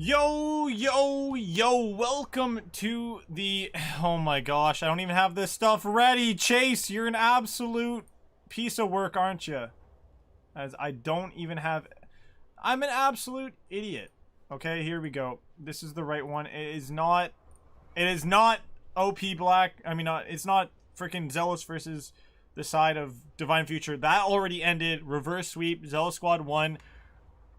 Yo, welcome to the... Oh my gosh, I don't even have this stuff ready. Chase, you're an absolute piece of work, aren't you? As I don't even have... I'm an absolute idiot. Okay, here we go. This is the right one. It is not OP Black. I mean, it's not freaking Zealous versus the side of Divine Future. That already ended. Reverse sweep. Zealous Squad won.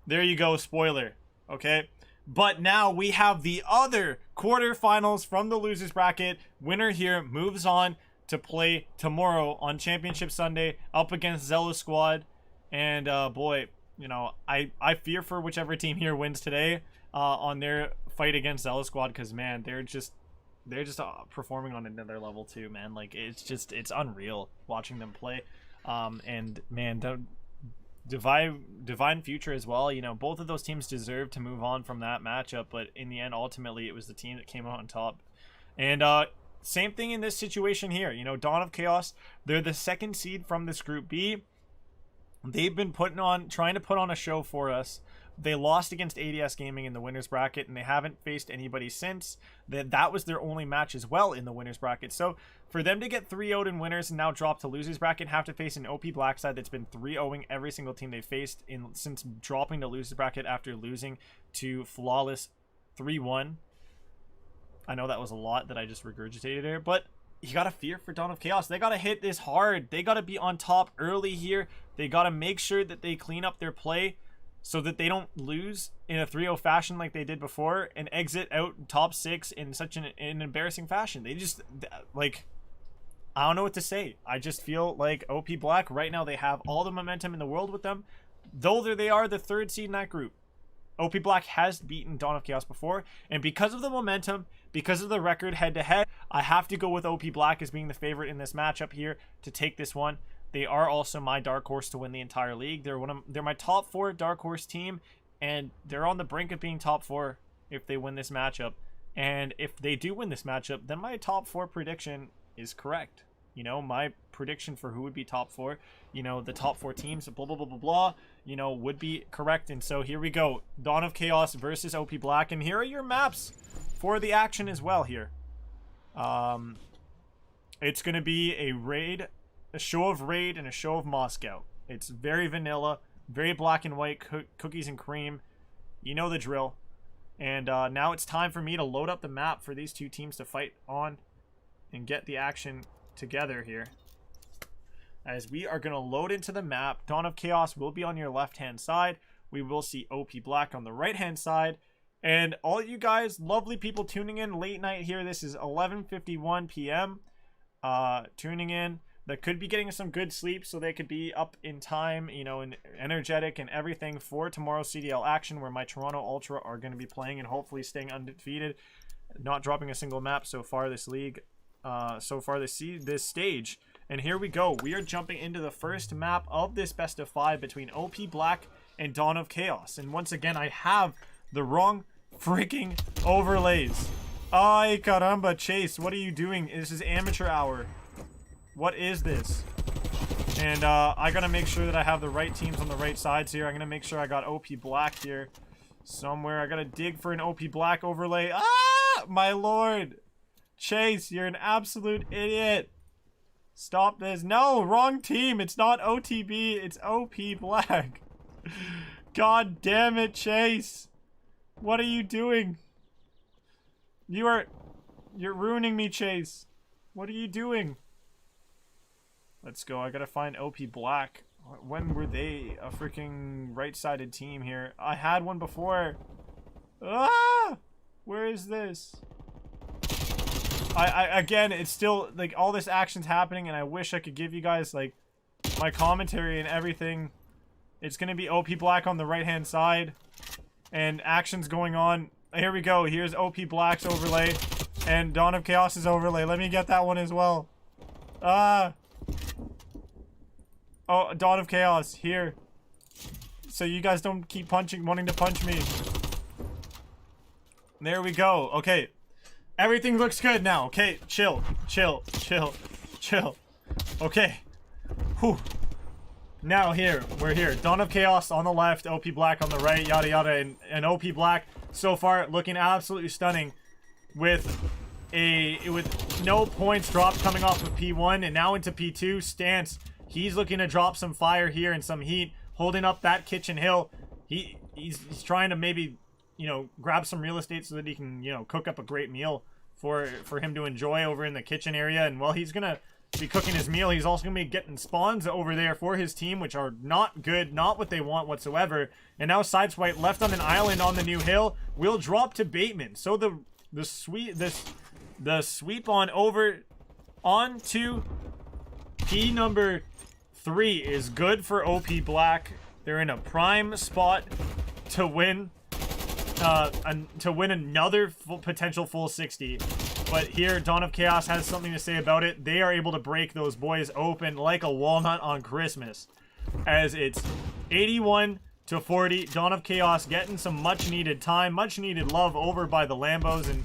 There you go. Spoiler. Okay. But now we have the other quarterfinals from the losers bracket. Winner here moves on to play tomorrow on Championship Sunday up against Zealous Squad. And boy, you know, I fear for whichever team here wins today on their fight against Zealous Squad, because man, they're just performing on another level too, man. Like it's unreal watching them play. And man, Divine Future as well, you know, both of those teams deserve to move on from that matchup, but in the end, ultimately, it was the team that came out on top. And same thing in this situation here. You know, Dawn of Chaos, they're the second seed from this Group B. They've been trying to put on a show for us. They lost against ADS Gaming in the winners bracket, and they haven't faced anybody since. That was their only match as well in the winners bracket. So for them to get 3-0'd in winners and now drop to losers bracket, have to face an OP Black side that's been 3-0'ing every single team they faced since dropping to losers bracket after losing to Flawless 3-1. I know that was a lot that I just regurgitated there, but you gotta fear for Dawn of Chaos. They gotta hit this hard. They gotta be on top early here. They gotta make sure that they clean up their play so that they don't lose in a 3-0 fashion like they did before and exit out top 6 in such an embarrassing fashion. They just, like, I don't know what to say. I just feel like OP Black right now, they have all the momentum in the world with them. Though they are the third seed in that group, OP Black has beaten Dawn of Chaos before, and because of the momentum, because of the record head-to-head, I have to go with OP Black as being the favorite in this matchup here to take this one. They are also my dark horse to win the entire league. They're my top 4 dark horse team, and they're on the brink of being top 4 if they win this matchup. And if they do win this matchup, then my top 4 prediction is correct. You know, my prediction for who would be top 4, you know, the top 4 teams, blah, blah, blah, blah, blah, you know, would be correct. And so here we go. Dawn of Chaos versus OP Black. And here are your maps for the action as well here. It's going to be a raid, a show of Raid, and a show of Moscow. It's very vanilla, very black and white, cookies and cream. You know the drill. And now it's time for me to load up the map for these two teams to fight on and get the action together here. As we are going to load into the map, Dawn of Chaos will be on your left-hand side. We will see OP Black on the right-hand side. And all you guys, lovely people tuning in late night here, this is 11:51 p.m. Tuning in, that could be getting some good sleep so they could be up in time, you know, and energetic and everything for tomorrow's CDL action, where my Toronto Ultra are going to be playing and hopefully staying undefeated, not dropping a single map so far this league, this stage. And here we go. We are jumping into the first map of this best of 5 between OP Black and Dawn of Chaos. And once again, I have the wrong freaking overlays. Ay caramba, Chase, what are you doing? This is amateur hour. What is this? And I gotta make sure that I have the right teams on the right sides here. I'm gonna make sure I got OP Black here somewhere. I gotta dig for an OP Black overlay. Ah, my lord. Chase, you're an absolute idiot. Stop this. No, wrong team. It's not OTB. It's OP Black. God damn it, Chase. What are you doing? You're ruining me, Chase. What are you doing? Let's go. I gotta find OP Black. When were they a freaking right-sided team here? I had one before. Ah! Where is this? Again, it's still, like, all this action's happening, and I wish I could give you guys, like, my commentary and everything. It's gonna be OP Black on the right-hand side, and action's going on. Here we go. Here's OP Black's overlay, and Dawn of Chaos's overlay. Let me get that one as well. Ah! Oh, Dawn of Chaos, here. So you guys don't keep wanting to punch me. There we go. Okay. Everything looks good now. Okay, chill. Okay. Whew. Now here, we're here. Dawn of Chaos on the left, OP Black on the right, yada yada, and OP Black so far looking absolutely stunning with no points dropped coming off of P1 and now into P2. Stance, he's looking to drop some fire here and some heat, holding up that kitchen hill. He's trying to maybe, you know, grab some real estate so that he can, you know, cook up a great meal for him to enjoy over in the kitchen area. And while he's gonna be cooking his meal, he's also gonna be getting spawns over there for his team, which are not good, not what they want whatsoever. And now Sideswipe left on an island on the new hill will drop to Bateman. So the sweep on over onto P number 3 is good for OP Black. They're in a prime spot to win another potential full 60. But here, Dawn of Chaos has something to say about it. They are able to break those boys open like a walnut on Christmas. As it's 81-40. Dawn of Chaos getting some much-needed time, much-needed love over by the Lambos and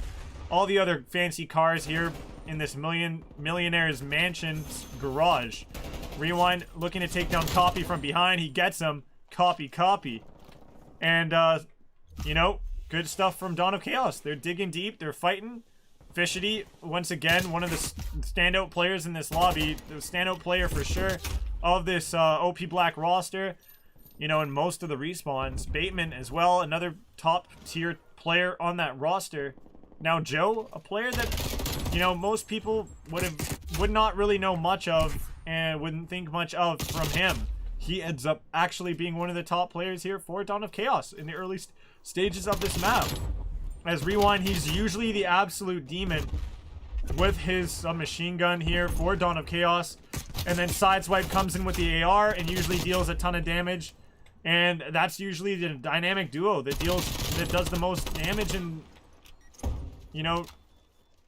all the other fancy cars here in this millionaire's mansion's garage. Rewind looking to take down Copy from behind. He gets him. Copy. And, you know, good stuff from Dawn of Chaos. They're digging deep. They're fighting. Fishity, once again, one of the standout players in this lobby. The standout player for sure of this OP Black roster. You know, in most of the respawns. Bateman as well, another top tier player on that roster. Now Joe, a player that, you know, most people would not really know much of and wouldn't think much of from him. He ends up actually being one of the top players here for Dawn of Chaos in the early stages of this map. As Rewind, he's usually the absolute demon with his machine gun here for Dawn of Chaos. And then Sideswipe comes in with the AR and usually deals a ton of damage. And that's usually the dynamic duo that does the most damage and, you know,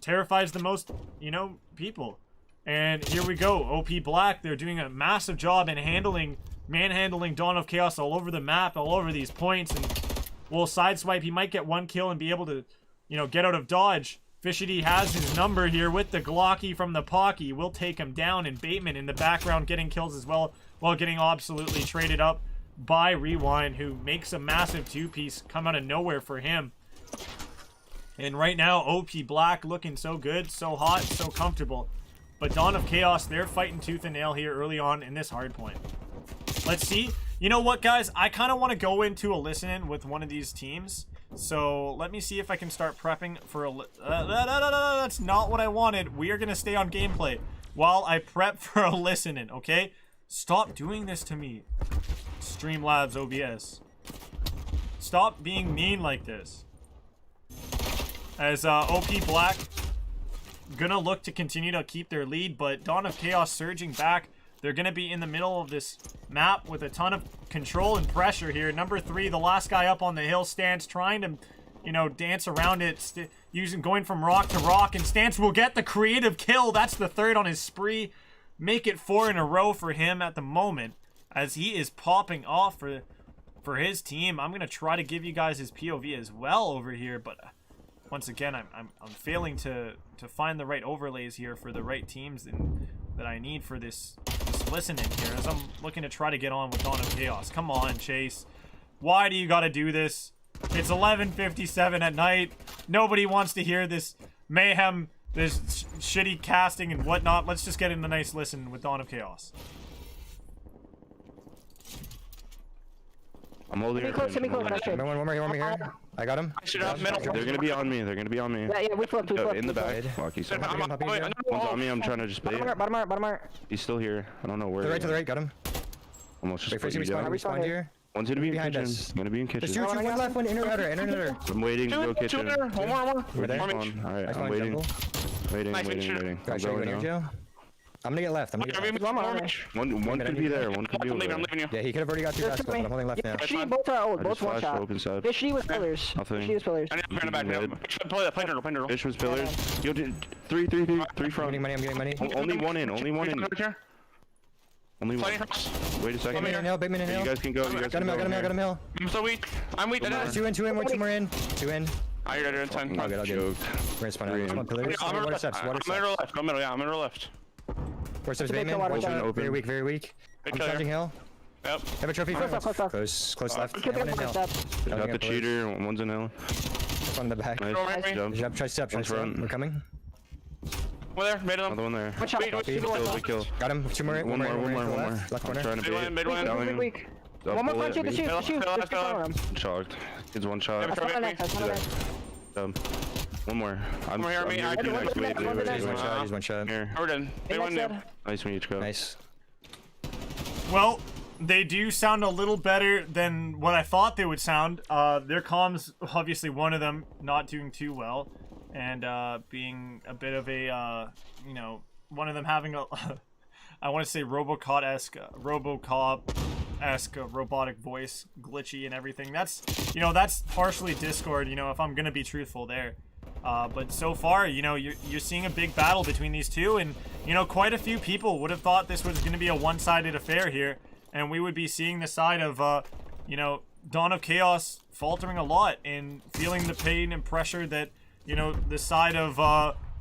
terrifies the most, you know, people. And here we go, OP Black, they're doing a massive job in manhandling Dawn of Chaos all over the map, all over these points. And well, Sideswipe, he might get one kill and be able to, you know, get out of dodge. Fishity has his number here with the Glocky from the Pocky. Will take him down, and Bateman in the background getting kills as well, while getting absolutely traded up by Rewind, who makes a massive two-piece come out of nowhere for him. And right now, OP Black looking so good, so hot, so comfortable. But Dawn of Chaos, they're fighting tooth and nail here early on in this hard point. Let's see. You know what, guys? I kind of want to go into a listen-in with one of these teams. So let me see if I can start prepping for a... that's not what I wanted. We are going to stay on gameplay while I prep for a listen-in, okay? Stop doing this to me, Streamlabs OBS. Stop being mean like this. As OP Black gonna look to continue to keep their lead, but Dawn of Chaos surging back. They're gonna be in the middle of this map with a ton of control and pressure here. Number 3, the last guy up on the hill, Stance, trying to, you know, dance around it, going from rock to rock, and Stance will get the creative kill. That's the 3rd on his spree. Make it 4 in a row for him at the moment, as he is popping off for his team. I'm gonna try to give you guys his POV as well over here, but once again, I'm failing to find the right overlays here for the right teams that I need for this listening here, as I'm looking to try to get on with Dawn of Chaos. Come on, Chase. Why do you gotta do this? It's 11:57 at night. Nobody wants to hear this mayhem, this shitty casting and whatnot. Let's just get in a nice listen with Dawn of Chaos. I'm holding your close, one more here. I got him. They're gonna be on me. They're gonna be on me. Yeah, we flipped. In the back. One's on me. I'm trying to just bait. Bottom art. He's still here. I don't know where. To the right, got him. Almost just Wait, respawn here. One's gonna be behind us. Gonna be in kitchen. There's two, one left, one inner. I'm waiting to go kitchen. One more. Alright, I'm waiting. Waiting. I'm going now. I'm gonna get left. One could be there. One could be over there. Yeah, he could have already got 2 fast, but I'm holding left now. Fishy, both are old. Both one shot. Fishy with pillars. Fishy with pillars. Fish with pillars. Yo, 3 front. I'm getting money. Only one in. Only one. Wait a second. Bateman in hill. You guys can go. Got him hill. I'm so weak. I'm weak. 2 in. 2 more in. 2 in. I got it in 10. I'll get. We're gonna spawn out. Come on, pillars. Water steps. I'm middle left. Where's Bateman? Very weak. I'm charging hill. Yep. Have a trophy Close front. left, close left. Close left. Keep One it in on hill. the Got the cheater. One's in hill. On the back. Nice. Nice. Jump. Jump, try step, try One step. front. We're coming. One there, mid Another them. one there. One shot. Wait, Big kill. Big kill. Got him. Two more. One more. Left I'm corner. trying to bait. Mid one. Weak. Double One more it. punch in the shoot. The shoot. Just keep following him. Shocked. Kid's one shot. Yeah, That's one on next. That's one on next. One more. I'm One more here, I'm me. here. I- Next. Wait. He's one shot. He's one shot. Here. We're done. They Hey, won next new. side. Nice when you go. Nice. Well, they do sound a little better than what I thought they would sound. Their comms, obviously one of them not doing too well, and being a bit of a, you know, one of them having a, I want to say Robocop-esque robotic voice, glitchy and everything. That's, you know, that's partially Discord, you know, if I'm going to be truthful there. But so far, you know, you're seeing a big battle between these two, and, you know, quite a few people would have thought this was going to be a one-sided affair here, and we would be seeing the side of, you know, Dawn of Chaos faltering a lot and feeling the pain and pressure that, you know, the side of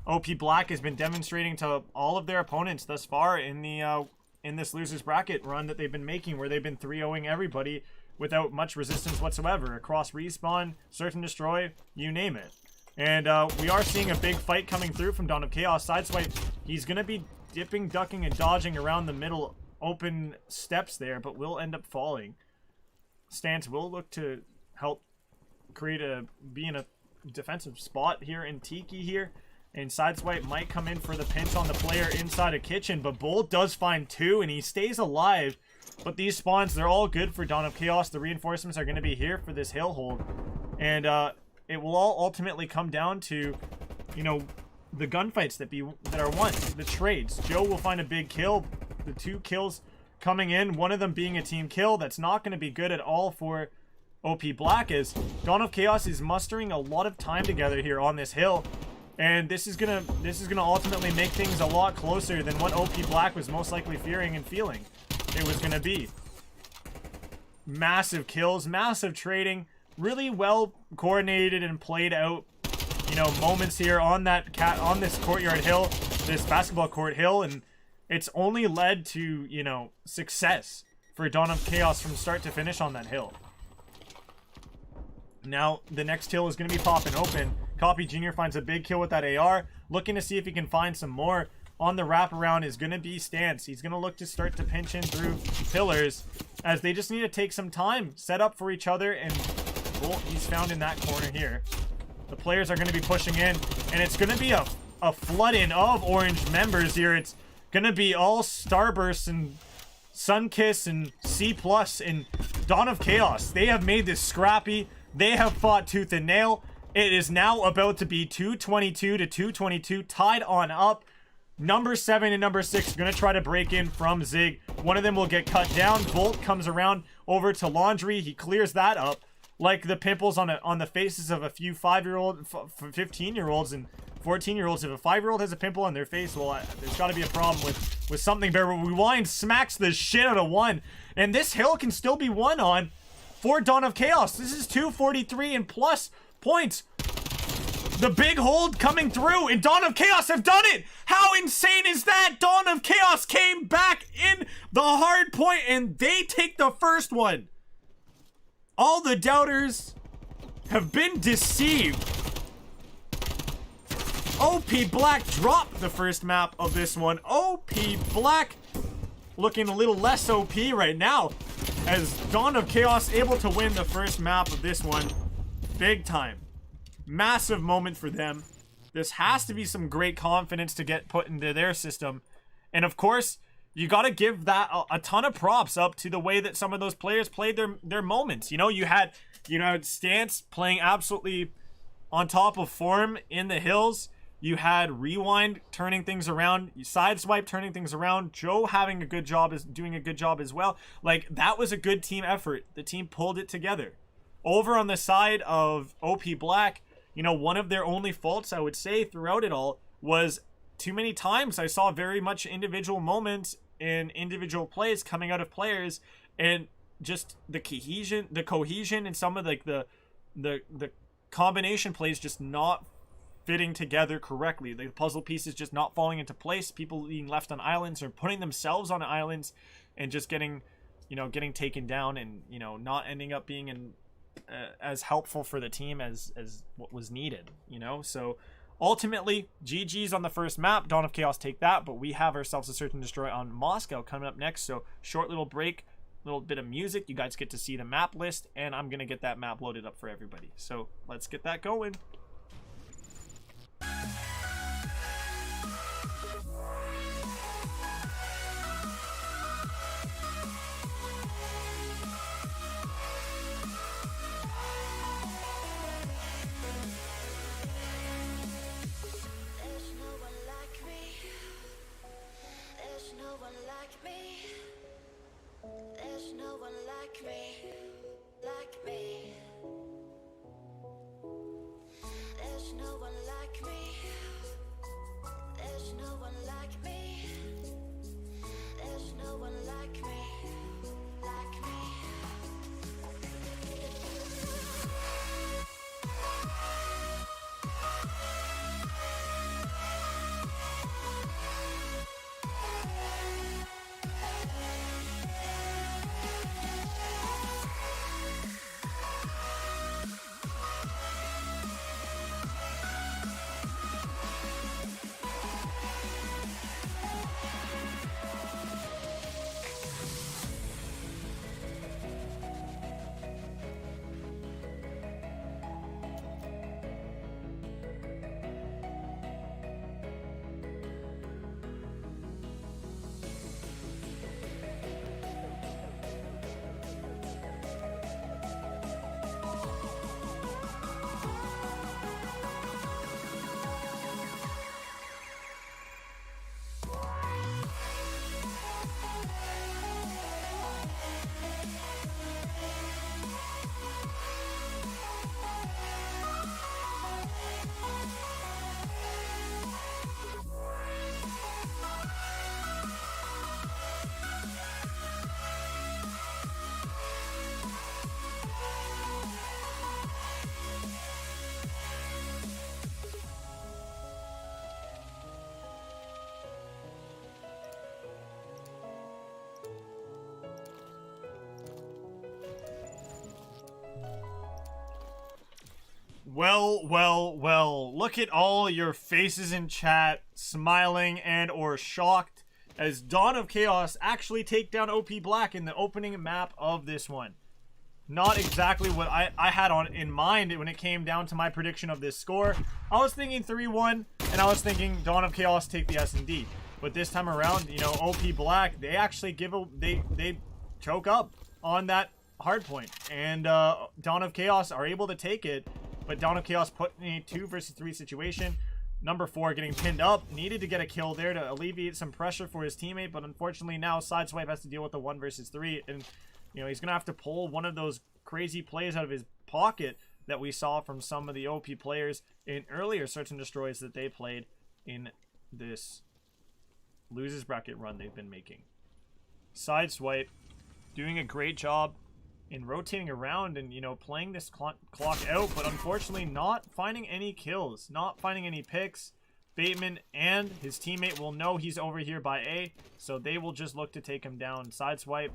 OP Black has been demonstrating to all of their opponents thus far in the in this losers bracket run that they've been making, where they've been 3-0ing everybody without much resistance whatsoever across respawn, search and destroy, you name it. And we are seeing a big fight coming through from Dawn of Chaos. Sideswipe, he's going to be dipping, ducking, and dodging around the middle open steps there, but will end up falling. Stance will look to help be in a defensive spot here in Tiki here. And Sideswipe might come in for the pinch on the player inside a kitchen, but Bolt does find two, and he stays alive. But these spawns, they're all good for Dawn of Chaos. The reinforcements are going to be here for this hill hold. And, it will all ultimately come down to, you know, the gunfights that are won, the trades. Joe will find a big kill. The 2 kills coming in, one of them being a team kill. That's not going to be good at all for OP Black, as Dawn of Chaos is mustering a lot of time together here on this hill, and this is gonna ultimately make things a lot closer than what OP Black was most likely fearing and feeling it was gonna be. Massive kills, massive trading. Really well coordinated and played out, you know, moments here on this courtyard hill, this basketball court hill, and it's only led to, you know, success for Dawn of Chaos from start to finish on that hill. Now the next hill is going to be popping open. Copy Jr. finds a big kill with that AR, looking to see if he can find some more. On the wraparound is going to be Stance. He's going to look to start to pinch in through pillars, as they just need to take some time, set up for each other, and Bolt, he's found in that corner here. The players are going to be pushing in, and it's going to be a flood-in of orange members here. It's going to be all Starburst and Sunkiss and C+, and Dawn of Chaos. They have made this scrappy. They have fought tooth and nail. It is now about to be 222 to 222, tied on up. Number 7 and number 6 are going to try to break in from Zig. One of them will get cut down. Bolt comes around over to Laundry. He clears that up. Like the pimples on the faces of a few 15-year-olds and 14-year-olds. If a 5-year-old has a pimple on their face, well, there's got to be a problem with something there. But Rewind smacks the shit out of one, and this hill can still be won on for Dawn of Chaos. This is 243 and plus points. The big hold coming through, and Dawn of Chaos have done it! How insane is that? Dawn of Chaos came back in the hard point, and they take the first one. All the doubters have been deceived. OP Black dropped the first map of this one. OP Black looking a little less OP right now, as Dawn of Chaos able to win the first map of this one. Big time. Massive moment for them. This has to be some great confidence to get put into their system. And of course, you got to give that a ton of props up to the way that some of those players played their moments. You know, you had Stance playing absolutely on top of form in the hills. You had Rewind turning things around, Sideswipe turning things around, Joe having a good job, doing a good job as well. Like, that was a good team effort. The team pulled it together. Over on the side of OP Black, you know, one of their only faults, I would say, throughout it all was too many times I saw very much individual moments in individual plays coming out of players, and just the cohesion and some of like the combination plays just not fitting together correctly. The puzzle pieces just not falling into place, people being left on islands or putting themselves on islands and just getting you know, getting taken down and, you know, not ending up being as helpful for the team as what was needed, you know. So ultimately, GG's on the first map. Dawn of Chaos take that, but we have ourselves a search and destroy on Moscow coming up next. So short little break, little bit of music. You guys get to see the map list, and I'm gonna get that map loaded up for everybody. So let's get that going. Well, look at all your faces in chat, smiling and or shocked, as Dawn of Chaos actually take down OP Black in the opening map of this one. Not exactly what I had in mind when it came down to my prediction of this score. I was thinking 3-1, and I was thinking Dawn of Chaos take the S&D. But this time around, you know, OP Black, they actually they choke up on that hard point. And Dawn of Chaos are able to take it. But Dawn of Chaos put in a 2 versus 3 situation. Number 4 getting pinned up. Needed to get a kill there to alleviate some pressure for his teammate. But unfortunately now Sideswipe has to deal with the 1 versus 3. And, you know, he's going to have to pull one of those crazy plays out of his pocket that we saw from some of the OP players in earlier Search and Destroys that they played in this losers bracket run they've been making. Sideswipe doing a great job in rotating around and, you know, playing this clock out, but unfortunately not finding any kills, not finding any picks. Bateman and his teammate will know he's over here by A, so they will just look to take him down. Sideswipe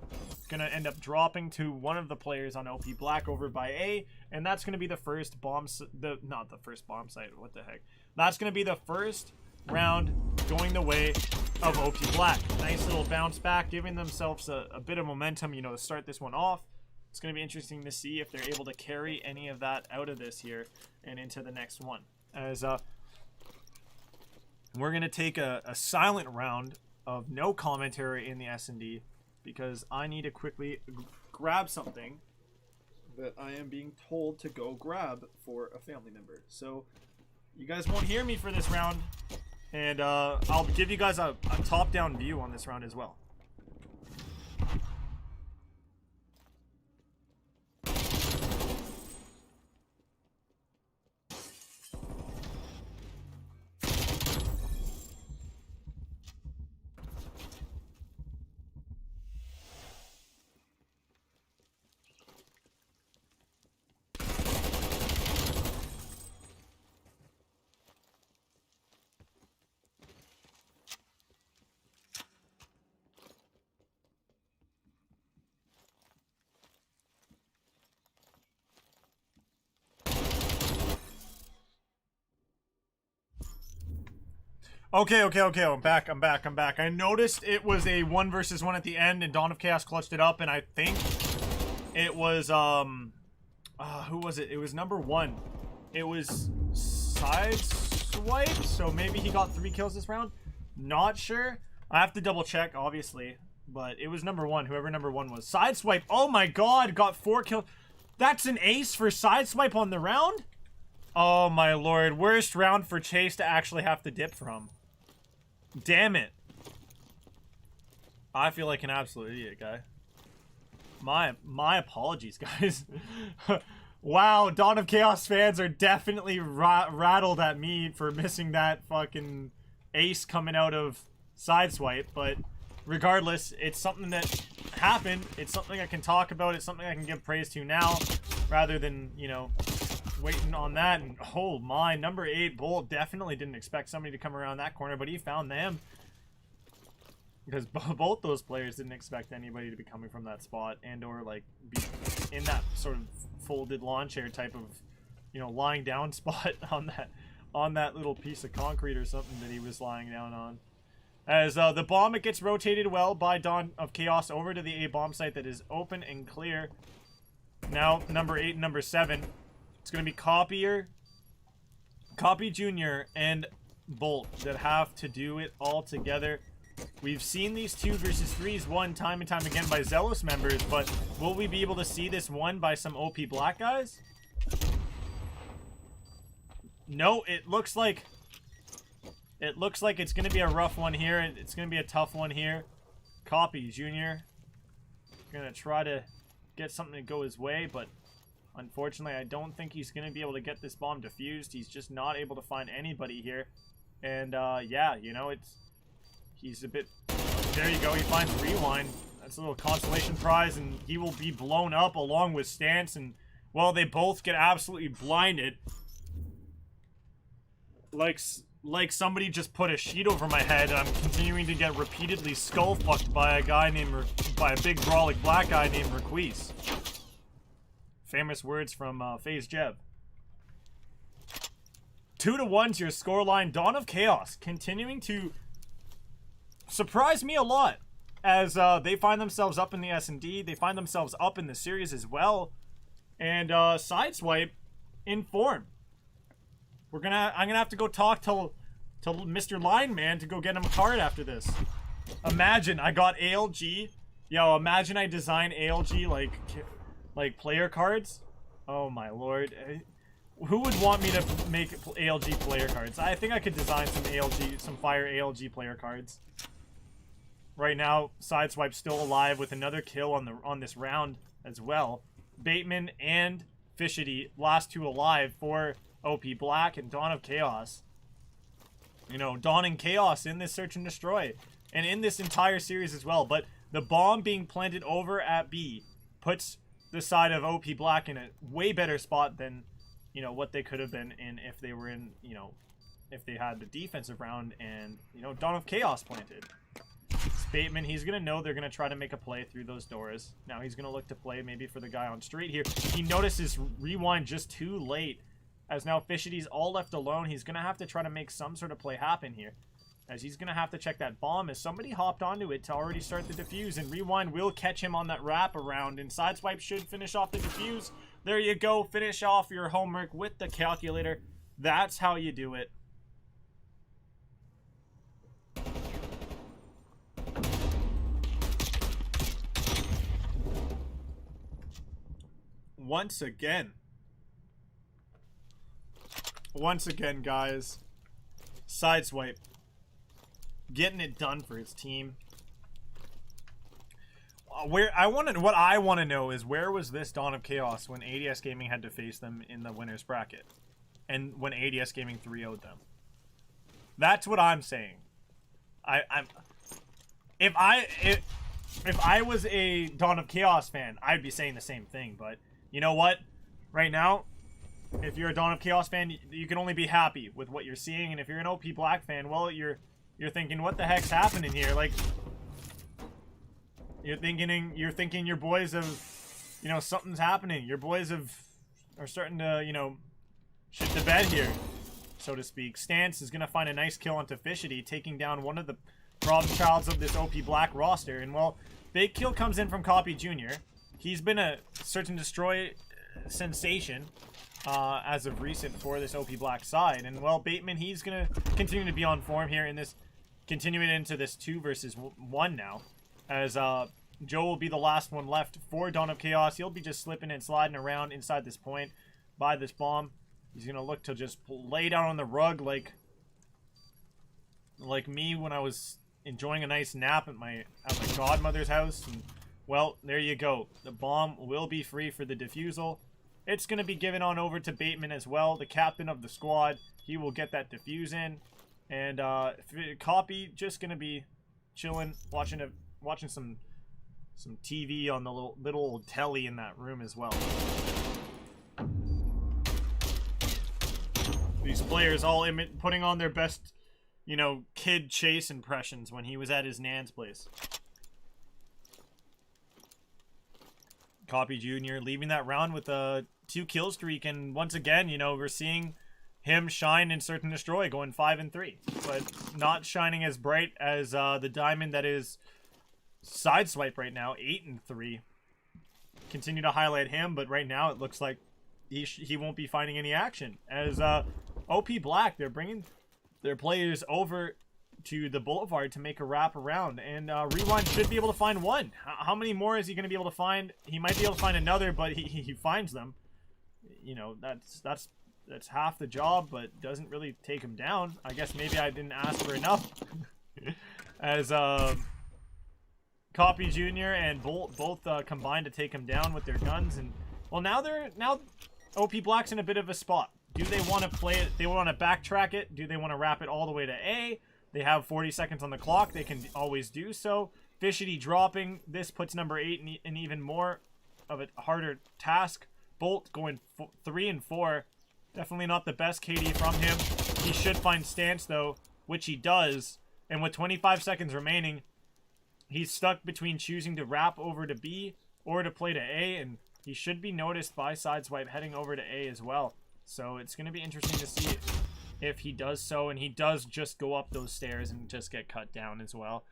gonna end up dropping to one of the players on OP Black over by A, and that's gonna be the first bomb, not the first bomb site, what the heck. That's gonna be the first round going the way of OP Black. Nice little bounce back, giving themselves a bit of momentum, you know, to start this one off. It's going to be interesting to see if they're able to carry any of that out of this here and into the next one. As we're going to take a silent round of no commentary in the S&D because I need to quickly grab something that I am being told to go grab for a family member. So you guys won't hear me for this round, and I'll give you guys a top-down view on this round as well. Okay. I'm back. I noticed it was a 1 versus 1 at the end, and Dawn of Chaos clutched it up, and I think it was, who was it? It was number 1. It was Sideswipe, so maybe he got 3 kills this round. Not sure. I have to double check, obviously, but it was number 1, whoever number 1 was. Sideswipe, oh my god, got 4 kills. That's an ace for Sideswipe on the round? Oh my lord, worst round for Chase to actually have to dip from. Damn it. I feel like an absolute idiot, guy. My apologies, guys. Wow, Dawn of Chaos fans are definitely rattled at me for missing that fucking ace coming out of Sideswipe, but regardless, it's something that happened. It's something I can talk about. It's something I can give praise to now, rather than, you know, waiting on that. And oh my, number 8 Bolt definitely didn't expect somebody to come around that corner, but he found them, because both those players didn't expect anybody to be coming from that spot and or like be in that sort of folded lawn chair type of, you know, lying down spot on that little piece of concrete or something that he was lying down on. As the bomb, it gets rotated well by Dawn of Chaos over to the A bomb site that is open and clear. Now number 8 and number 7, it's going to be Copy Jr. and Bolt that have to do it all together. We've seen these 2 versus 3s won time and time again by Zealous members, but will we be able to see this won by some OP Black guys? No, it looks like it's going to be a rough one here. It's going to be a tough one here. Copy Jr. going to try to get something to go his way, but unfortunately, I don't think he's going to be able to get this bomb defused. He's just not able to find anybody here. And, yeah, you know, he's a bit... There you go, he finds Rewind. That's a little consolation prize, and he will be blown up along with Stance, and, well, they both get absolutely blinded. Like somebody just put a sheet over my head, and I'm continuing to get repeatedly skull-fucked by a guy named... by a big brawling black guy named Requise. Famous words from FaZe Jeb. 2-1's your scoreline. Dawn of Chaos continuing to surprise me a lot as they find themselves up in the S&D. They find themselves up in the series as well. And Sideswipe in form. I'm gonna have to go talk to Mr. Lineman to go get him a card after this. Imagine I got ALG. Yo, imagine I design ALG like player cards. Oh my lord. Who would want me to make ALG player cards? I think I could design some fire ALG player cards. Right now, Sideswipe's still alive with another kill on this round as well. Bateman and Fishity, last 2 alive for OP Black and Dawn of Chaos. You know, Dawn and Chaos in this search and destroy. And in this entire series as well. But the bomb being planted over at B puts the side of OP Black in a way better spot than, you know, what they could have been in if they were in, you know, if they had the defensive round and, you know, Dawn of Chaos planted. Bateman, he's going to know they're going to try to make a play through those doors. Now he's going to look to play maybe for the guy on street here. He notices Rewind just too late. As now Fishity's all left alone, he's going to have to try to make some sort of play happen here. As he's going to have to check that bomb as somebody hopped onto it to already start the defuse. And Rewind will catch him on that wrap around. And Sideswipe should finish off the defuse. There you go. Finish off your homework with the calculator. That's how you do it. Once again, guys, Sideswipe getting it done for his team. What I want to know is, where was this Dawn of Chaos when ADS Gaming had to face them in the winners bracket, and when ADS Gaming 3-0'd them? That's what I'm saying. If I was a Dawn of Chaos fan, I'd be saying the same thing. But you know what? Right now, if you're a Dawn of Chaos fan, you can only be happy with what you're seeing. And if you're an OP Black fan, well, you're thinking, what the heck's happening here? Like, you're thinking your boys have, you know, something's happening. Your boys are starting to, you know, shit the bed here. so to speak. Stance is going to find a nice kill onto Fishity, taking down one of the problem childs of this OP Black roster. And, well, big kill comes in from Copy Jr. He's been a search and destroy sensation as of recent for this OP Black side. And, well, Bateman, he's going to continue to be on form here in this, continuing into this 2 versus 1 now. As Joe will be the last one left for Dawn of Chaos. He'll be just slipping and sliding around inside this point by this bomb. He's going to look to just lay down on the rug like me when I was enjoying a nice nap at my godmother's house. And, well, there you go. The bomb will be free for the defusal. It's going to be given on over to Bateman as well, the captain of the squad. He will get that defuse in. And Copy just going to be chilling, watching some TV on the little old telly in that room as well. These players all putting on their best, you know, kid Chase impressions when he was at his nan's place. Copy Jr. leaving that round with a 2-kill streak, and once again, you know, we're seeing him shine in Search and Destroy, going 5-3, but not shining as bright as the diamond that is Sideswipe right now, 8-3. Continue to highlight him, but right now it looks like he won't be finding any action. As OP Black, they're bringing their players over to the Boulevard to make a wrap around, and Rewind should be able to find one. How many more is he going to be able to find? He might be able to find another, but he finds them. You know, that's half the job, but doesn't really take him down. I guess maybe I didn't ask for enough. As Copy Jr. and Bolt both combined to take him down with their guns, and well, now OP Black's in a bit of a spot. Do they want to play it? They want to backtrack it? Do they want to wrap it all the way to A? They have 40 seconds on the clock. They can always do so. Fishity dropping. This puts number 8 in even more of a harder task. Bolt going 3 and 4. Definitely not the best KD from him. He should find Stance though, which he does. And with 25 seconds remaining, he's stuck between choosing to wrap over to B or to play to A, and he should be noticed by Sideswipe heading over to A as well. So it's going to be interesting to see if he does so, and he does just go up those stairs and just get cut down as well.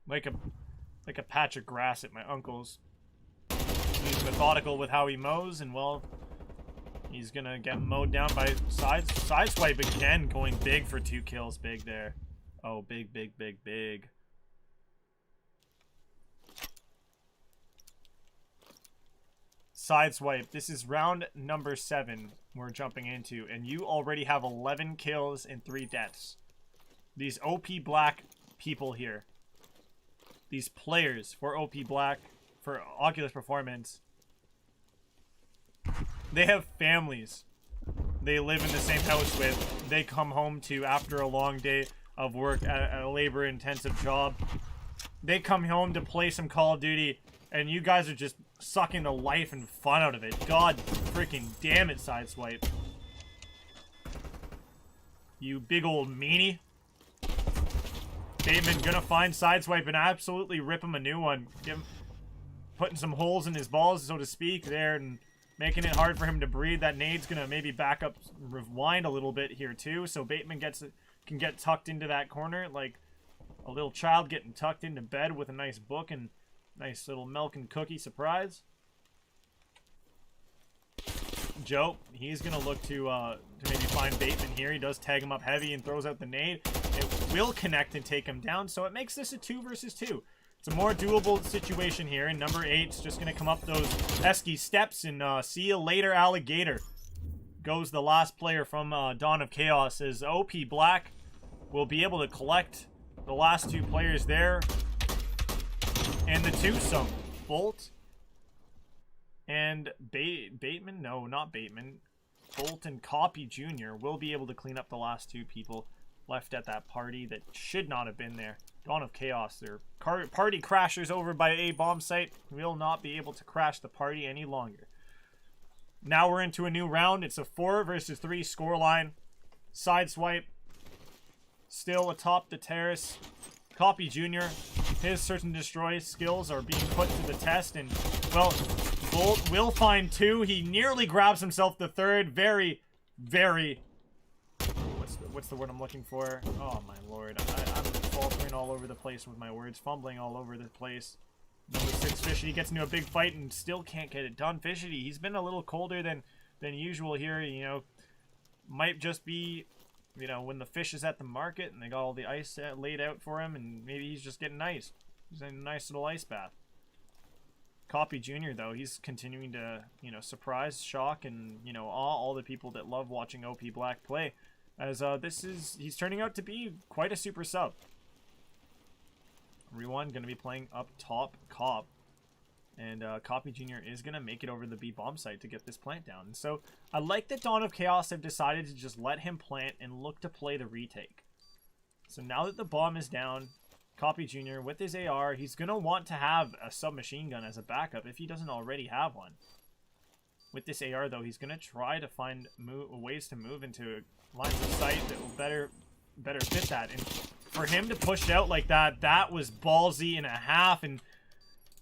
like a patch of grass at my uncle's. He's methodical with how he mows, and well, he's going to get mowed down by Sideswipe again, going big for 2 kills. Big there. Oh, big, big, big, big. Sideswipe, this is round number 7 we're jumping into, and you already have 11 kills and 3 deaths. These OP Black people here, these players for OP Black, for Oculus Performance, they have families they live in the same house with, they come home to after a long day of work at a labor-intensive job. They come home to play some Call of Duty, and you guys are just sucking the life and fun out of it. God freaking damn it, Sideswipe. You big old meanie. Bateman gonna find Sideswipe and absolutely rip him a new one. Putting some holes in his balls, so to speak, there, and making it hard for him to breathe. That nade's gonna maybe back up, rewind a little bit here too, so Bateman can get tucked into that corner like a little child getting tucked into bed with a nice book and nice little milk and cookie surprise. Joe, he's gonna look to maybe find Bateman here. He does tag him up heavy and throws out the nade. It will connect and take him down, so it makes this a 2 versus 2. It's a more doable situation here, and number 8's just gonna come up those pesky steps and see you later, alligator. Goes the last player from Dawn of Chaos, as OP Black will be able to collect the last 2 players there. And the twosome, Bolt and Bateman, no, not Bateman, Bolt and Copy Jr. will be able to clean up the last 2 people left at that party that should not have been there. Dawn of Chaos, their party crashers over by a bomb site, will not be able to crash the party any longer. Now we're into a new round. It's a 4 versus 3 scoreline. Sideswipe still atop the terrace. Copy Jr., his Search and Destroy skills are being put to the test, and, well, Bolt will find 2. He nearly grabs himself the 3rd. Very, very, what's the word I'm looking for? Oh my lord, I'm faltering all over the place with my words, fumbling all over the place. Number 6, Fishity gets into a big fight and still can't get it done. Fishity, he's been a little colder than usual here, you know. Might just be, you know, when the fish is at the market and they got all the ice laid out for him, and maybe he's just getting ice. He's in a nice little ice bath. Copy Jr., though, he's continuing to, you know, surprise, shock, and, you know, awe all the people that love watching OP Black play. As he's turning out to be quite a super sub. Rewind going to be playing up top Cop. And Copy Jr. is going to make it over the B bomb site to get this plant down. And so I like that Dawn of Chaos have decided to just let him plant and look to play the retake. So now that the bomb is down, Copy Jr. with his AR, he's going to want to have a submachine gun as a backup if he doesn't already have one. With this AR, though, he's going to try to find ways to move into lines of sight that will better fit that. And for him to push out like that, that was ballsy and a half. And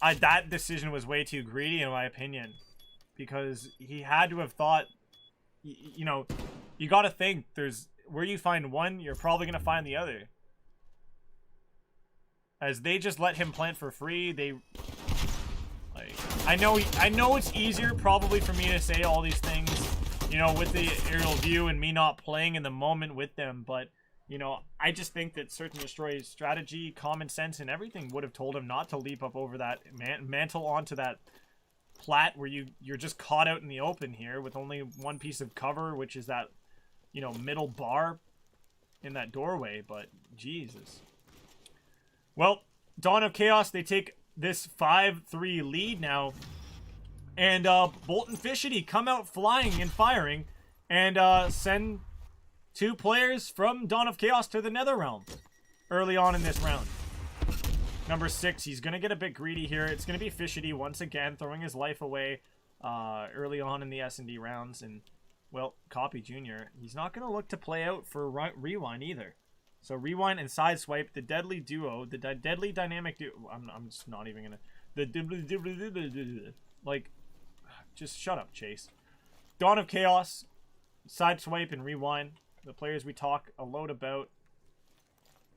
that decision was way too greedy, in my opinion. Because he had to have thought, you know, you got to think, there's where you find one, you're probably going to find the other. As they just let him plant for free, they... Like, I know it's easier probably for me to say all these things, you know, with the aerial view and me not playing in the moment with them, but, you know, I just think that Search and Destroy's strategy, common sense, and everything would have told him not to leap up over that mantle onto that plat where you're just caught out in the open here with only one piece of cover, which is that, you know, middle bar in that doorway, but Jesus. Well, Dawn of Chaos, they take this 5-3 lead now. And Bolt and Fishity come out flying and firing and send 2 players from Dawn of Chaos to the Nether Realm early on in this round. Number 6, he's going to get a bit greedy here. It's going to be Fishity once again throwing his life away early on in the S&D rounds. And, well, Copy Jr., he's not going to look to play out for Rewind either. So Rewind and Sideswipe, the deadly duo, the deadly dynamic duo. I'm just not even gonna. Like, just shut up, Chase. Dawn of Chaos, Sideswipe, and Rewind. The players we talk a lot about.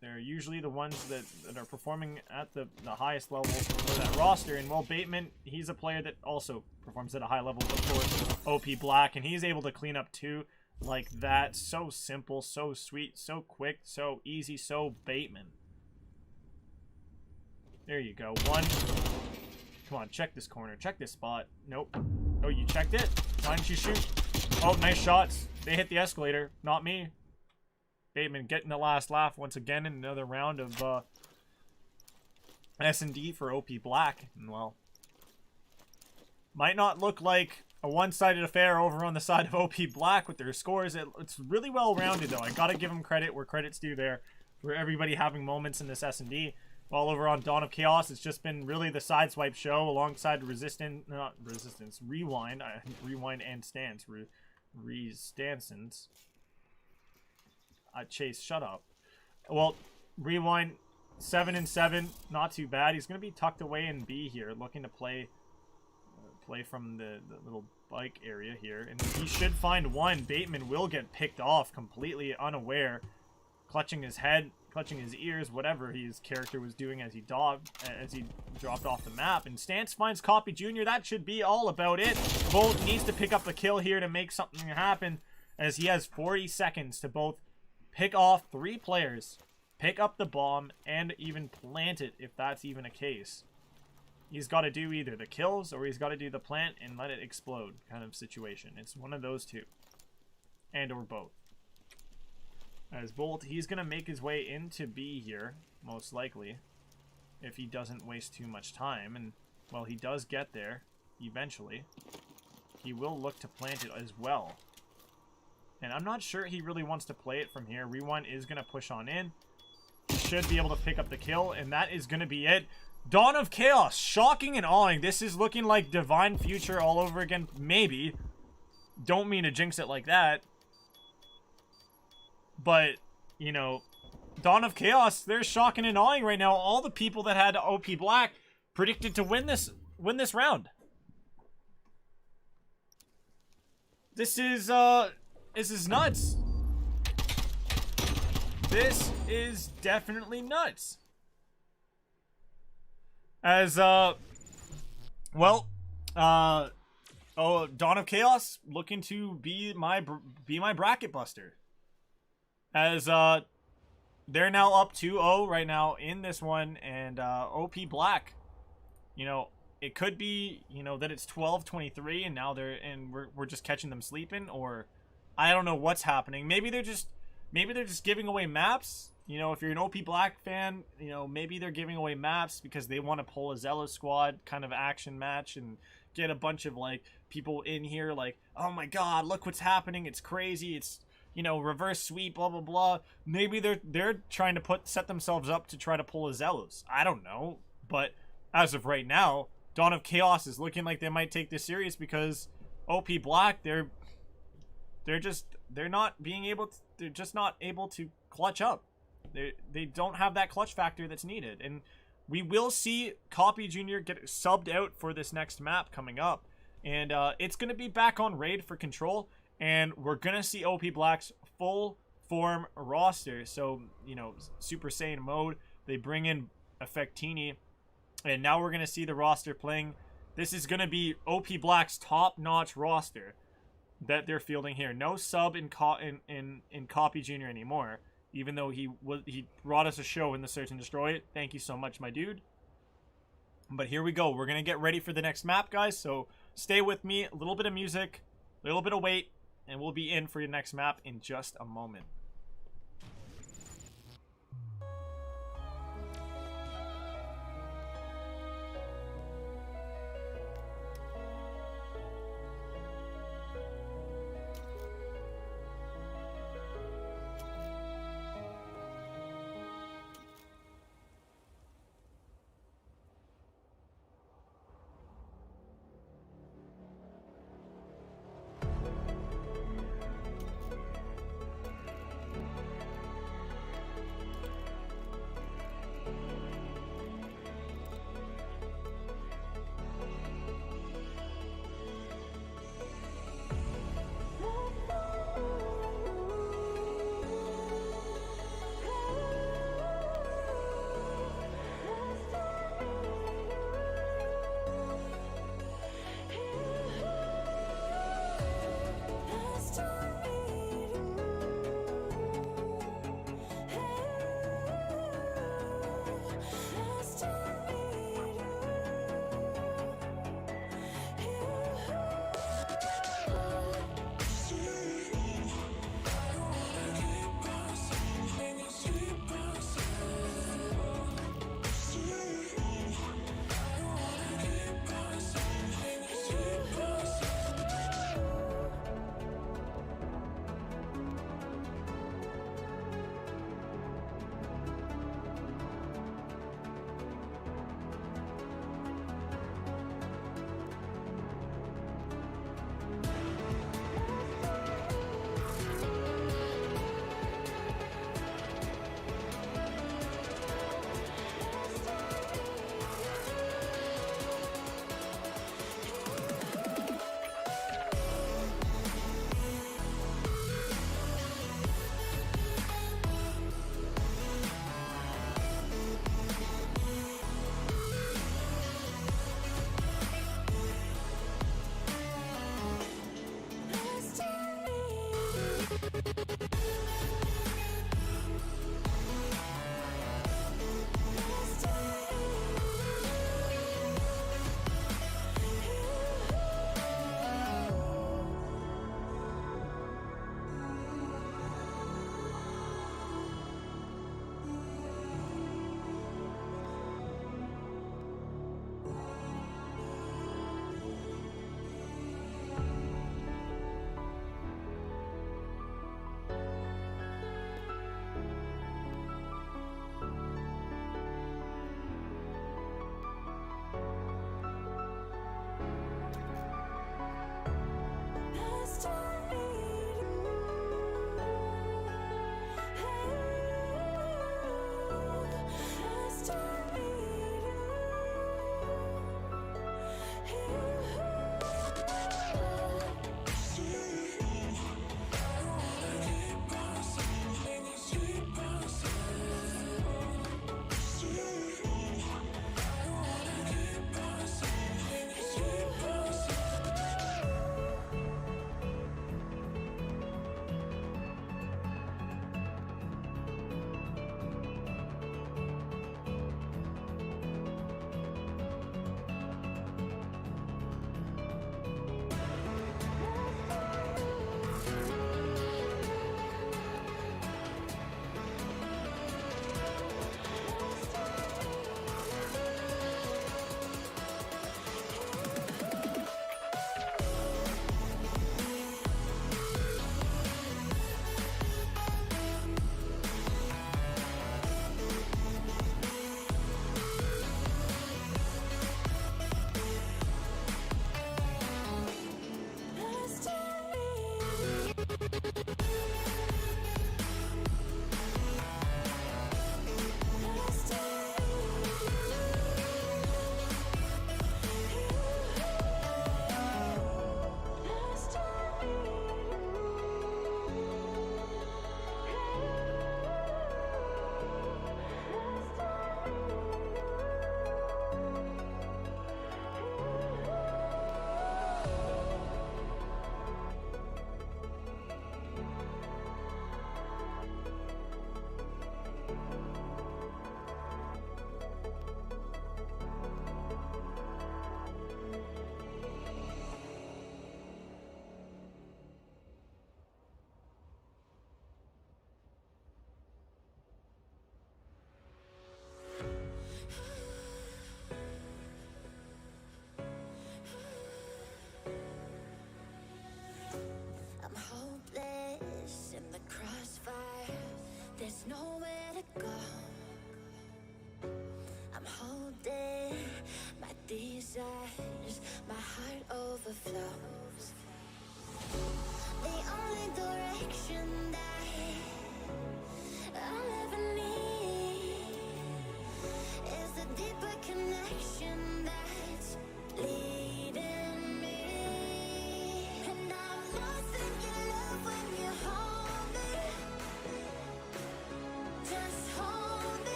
They're usually the ones that are performing at the highest level for that roster. And well, Bateman, he's a player that also performs at a high level for OP Black, and he's able to clean up too. Like that. So simple, so sweet, so quick, so easy, so Bateman. There you go. 1. Come on, check this corner. Check this spot. Nope. Oh, you checked it? Why didn't you shoot? Oh, nice shots. They hit the escalator. Not me. Bateman getting the last laugh once again in another round of S&D for OP Black. And well, might not look like a one-sided affair over on the side of OP Black with their scores. It's really well-rounded, though. I gotta give them credit where credit's due there for everybody having moments in this S&D. While over on Dawn of Chaos, it's just been really the Sideswipe show alongside Rewind. Rewind and Stance. Re-Stansons. Chase, shut up. Well, Rewind, 7 and 7. Not too bad. He's going to be tucked away in B here, looking to play from the little bike area here, and he should find one. Bateman will get picked off completely unaware, clutching his head, clutching his ears, whatever his character was doing as he dropped off the map. And Stance finds Copy Jr. That should be all about it. Bolt needs to pick up the kill here to make something happen, as he has 40 seconds to both pick off 3 players, pick up the bomb, and even plant it if that's even a case. He's got to do either the kills or he's got to do the plant and let it explode kind of situation. It's one of those two. And or both. As Bolt, he's going to make his way into B here, most likely, if he doesn't waste too much time. And, well, he does get there eventually. He will look to plant it as well. And I'm not sure he really wants to play it from here. Rewind is going to push on in. He should be able to pick up the kill, and that is going to be it. Dawn of Chaos, shocking and awing. This is looking like Divine Future all over again. Maybe. Don't mean to jinx it like that. But, you know, Dawn of Chaos, they're shocking and awing right now. All the people that had OP Black predicted to win this round. This is nuts. This is definitely nuts. As, well, Dawn of Chaos looking to be my bracket buster. As, they're now up 2-0 right now in this one, and, OP Black, you know, it could be, you know, that it's 12-23 and now we're just catching them sleeping, or I don't know what's happening. Maybe they're just giving away maps. You know, if you're an OP Black fan, you know, maybe they're giving away maps because they want to pull a Zealous squad kind of action match and get a bunch of, like, people in here like, oh my god, look what's happening, it's crazy, it's, you know, reverse sweep, blah blah blah. Maybe they're trying to set themselves up to try to pull a Zealous. I don't know, but as of right now, Dawn of Chaos is looking like they might take this serious because OP Black, they're just not able to clutch up. They don't have that clutch factor that's needed, and we will see Copy Jr. get subbed out for this next map coming up, and it's gonna be back on raid for Control, and we're gonna see OP Black's full form roster. So, you know, Super Saiyan mode, they bring in Effectini, and now we're gonna see the roster playing. This is gonna be OP Black's top-notch roster that they're fielding here. No sub in Copy Jr. anymore, even though he brought us a show in the Search and Destroy. Thank you so much, my dude. But here we go. We're gonna get ready for the next map, guys, so stay with me. A little bit of music, a little bit of wait, and we'll be in for your next map in just a moment.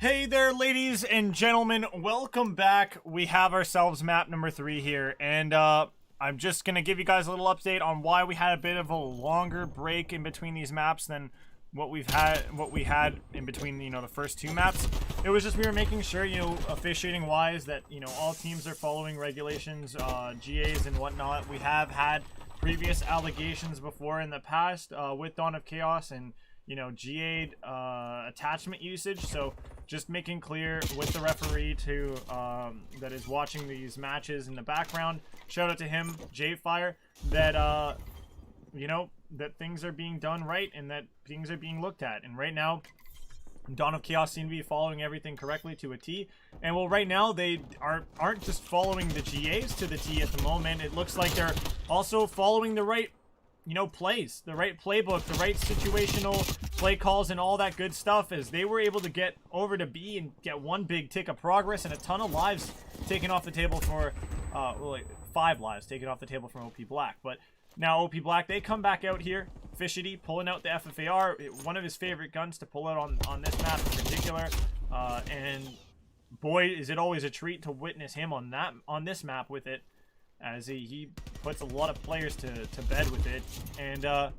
Hey there, ladies and gentlemen, welcome back. We have ourselves map number 3 here, and I'm just gonna give you guys a little update on why we had a bit of a longer break in between these maps than what we had in between, you know, the first 2 maps. It was just we were making sure, you know, officiating wise, that, you know, all teams are following regulations, GAs and whatnot. We have had previous allegations before in the past with Dawn of Chaos and, you know, GA attachment usage, so just making clear with the referee to that is watching these matches in the background, shout out to him, J-Fire, that you know, that things are being done right and that things are being looked at. And right now, Dawn of Chaos seem to be following everything correctly to a T. And well, right now they aren't just following the GAs to the T at the moment. It looks like they're also following the right, you know, plays, the right playbook, the right situational play calls and all that good stuff, as they were able to get over to B and get 1 big tick of progress and a ton of lives taken off the table for, well, like 5 lives taken off the table from OP Black. But now OP Black, they come back out here, Fishity pulling out the FFAR, one of his favorite guns to pull out on this map in particular, and boy, is it always a treat to witness him on this map with it, as he puts a lot of players to bed with it. And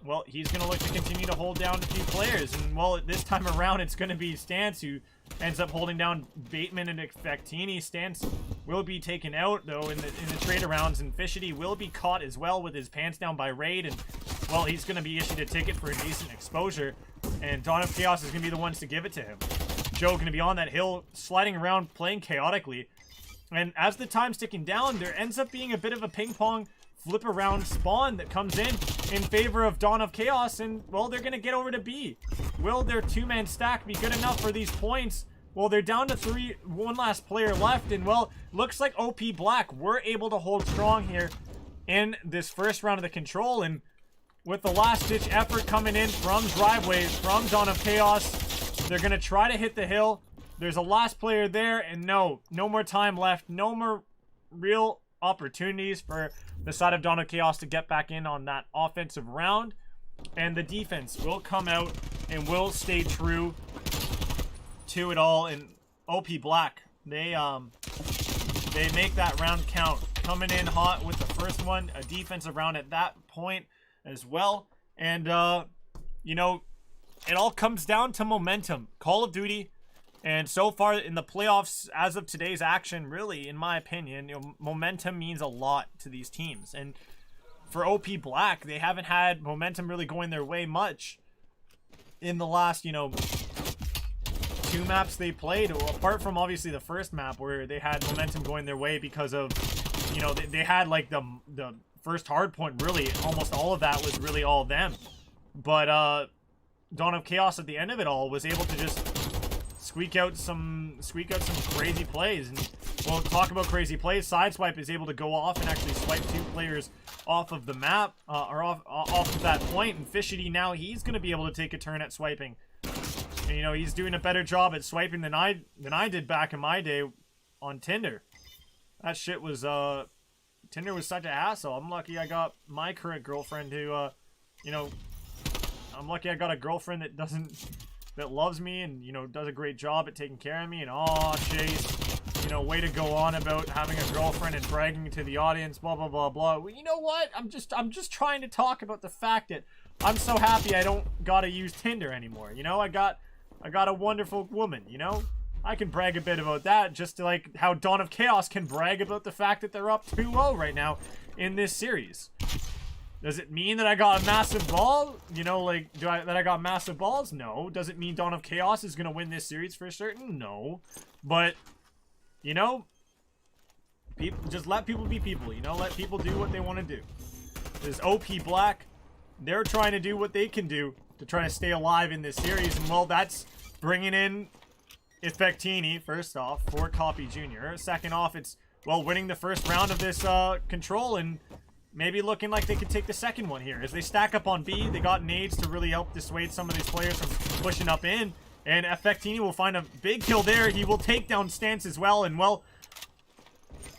well, he's going to look to continue to hold down a few players, and well, this time around it's going to be Stance who ends up holding down Bateman and Effectini. Stance will be taken out though in the trade rounds, and Fishity will be caught as well with his pants down by Raid, and well, he's going to be issued a ticket for a decent exposure, and Dawn of Chaos is going to be the ones to give it to him. Joe going to be on that hill sliding around playing chaotically. And as the time's ticking down, there ends up being a bit of a ping-pong flip-around spawn that comes in favor of Dawn of Chaos, and, well, they're going to get over to B. Will their 2-man stack be good enough for these points? Well, they're down to 3, 1 last player left, and, well, looks like OP Black were able to hold strong here in this first round of the control, and with the last-ditch effort coming in from Driveways, from Dawn of Chaos, they're going to try to hit the hill. There's a last player there, and no more time left. No more real opportunities for the side of Dawn of Chaos to get back in on that offensive round. And the defense will come out and will stay true to it all. And OP Black, they make that round count. Coming in hot with the first one, a defensive round at that point as well. And, you know, it all comes down to momentum. Call of Duty. And so far in the playoffs, as of today's action, really, in my opinion, you know, momentum means a lot to these teams. And for OP Black, they haven't had momentum really going their way much in the last, you know, 2 maps they played. Apart from, obviously, the first map where they had momentum going their way because of, you know, they had, like, the first hard point, really. Almost all of that was really all them. But Dawn of Chaos at the end of it all was able to just squeak out some crazy plays. And we'll talk about crazy plays. Sideswipe is able to go off and actually swipe 2 players off of the map, or off of that point. And Fishity now, he's going to be able to take a turn at swiping. And, you know, he's doing a better job at swiping than I did back in my day on Tinder. That shit was Tinder was such an hassle. I'm lucky I got my current girlfriend who you know, I'm lucky I got a girlfriend that loves me and, you know, does a great job at taking care of me. And oh, Chase, you know, way to go on about having a girlfriend and bragging to the audience, blah blah blah blah. Well, you know what? I'm just trying to talk about the fact that I'm so happy I don't gotta use Tinder anymore. You know, I got a wonderful woman. You know, I can brag a bit about that, just to, like how Dawn of Chaos can brag about the fact that they're up 2-0 right now in this series. Does it mean that I got a massive ball? You know, like, that I got massive balls? No. Does it mean Dawn of Chaos is going to win this series for certain? No. But, you know, just let people be people, you know? Let people do what they want to do. There's OP Black. They're trying to do what they can do to try to stay alive in this series. And, well, that's bringing in Effectini, first off, for Copy Jr. Second off, it's, well, winning the first round of this control and maybe looking like they could take the second one here. As they stack up on B, they got nades to really help dissuade some of these players from pushing up in. And Effectini will find a big kill there. He will take down Stance as well. And, well,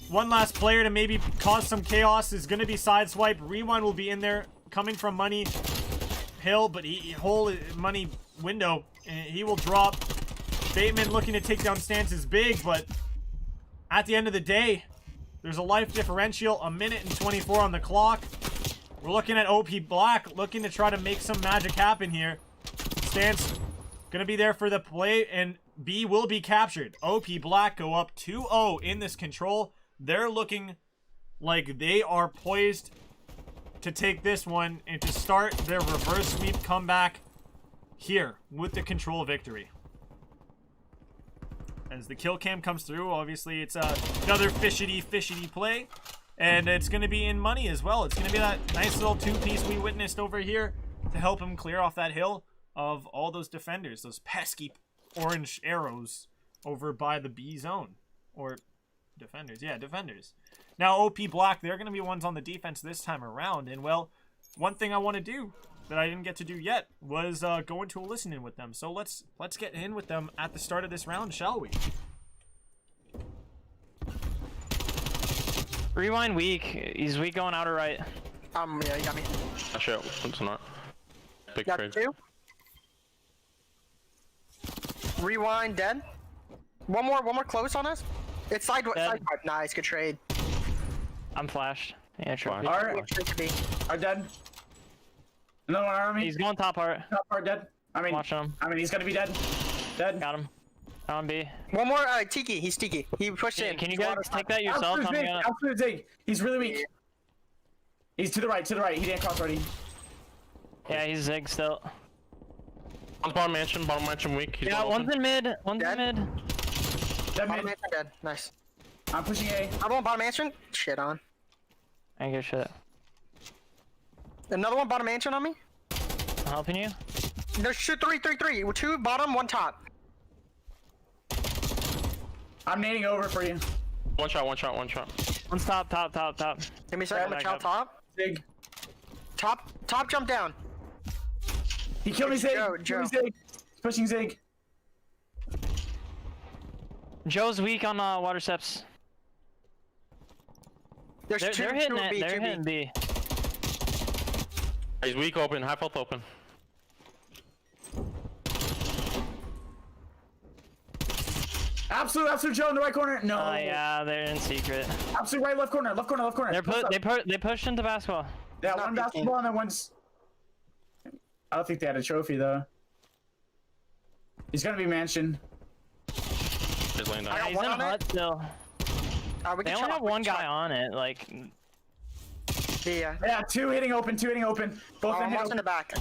one last player to maybe cause some chaos is going to be Sideswipe. Rewind will be in there, coming from Money Hill, but whole Money window. And he will drop Bateman looking to take down Stance is big, but at the end of the day, there's a life differential, 1 minute and 24 on the clock. We're looking at OP Black looking to try to make some magic happen here. Stance gonna be there for the play, and B will be captured. OP Black go up 2-0 in this control. They're looking like they are poised to take this one and to start their reverse sweep comeback here with the control victory. As the kill cam comes through, obviously it's another fishity play, and it's going to be in money as well. It's going to be that nice little two-piece we witnessed over here to help him clear off that hill of all those defenders, those pesky orange arrows over by the B zone. Or defenders. Yeah, defenders. Now, OP Black, they're going to be ones on the defense this time around. And, well, one thing I want to do that I didn't get to do yet was go into a listen-in with them. So let's get in with them at the start of this round, shall we? Rewind weak. He's weak going outer right. Yeah, you got me. Shit, it's not. Big Got trade. 2. Rewind, dead. One more close on us. It's side pipe. Nice, good trade. I'm flashed. Yeah, sure. Alright. Are dead. Another one army. He's going top part. Top part dead. Watching him. He's gonna be dead. Dead. Got him. On B. One more, Tiki. He's Tiki. He pushed in. Can you guys take that yourself? Absolute zig. He's really weak. He's to the right. He didn't cross already. Yeah, he's zig still. One's bottom mansion weak. He's Yeah, one's in mid. One's in mid. Dead Bottom mid. mansion dead. Nice. I'm pushing A. Another one bottom mansion. Shit on. I ain't good shit. Another one bottom mansion on me. I'm helping you. There's 3. 2 bottom, 1 top. I'm nading over for you. One shot. One's top. Give me a second. Back I'm up. top. Zig. Top jump down. He killed me, Zig. Joe. He's pushing Zig. Joe's weak on water steps. There's They're hitting it. They're hitting B. He's weak open, half health open. Absolute Joe in the right corner. No. Oh yeah, they're in secret. Absolute right, left corner. They pushed into basketball. Yeah, one basketball and then one's. I don't think they had a trophy though. He's gonna be mansion. He's laying down. Yeah, he's in hut still. They only have one guy on it, like. Yeah. Yeah, two hitting open. Both in the back.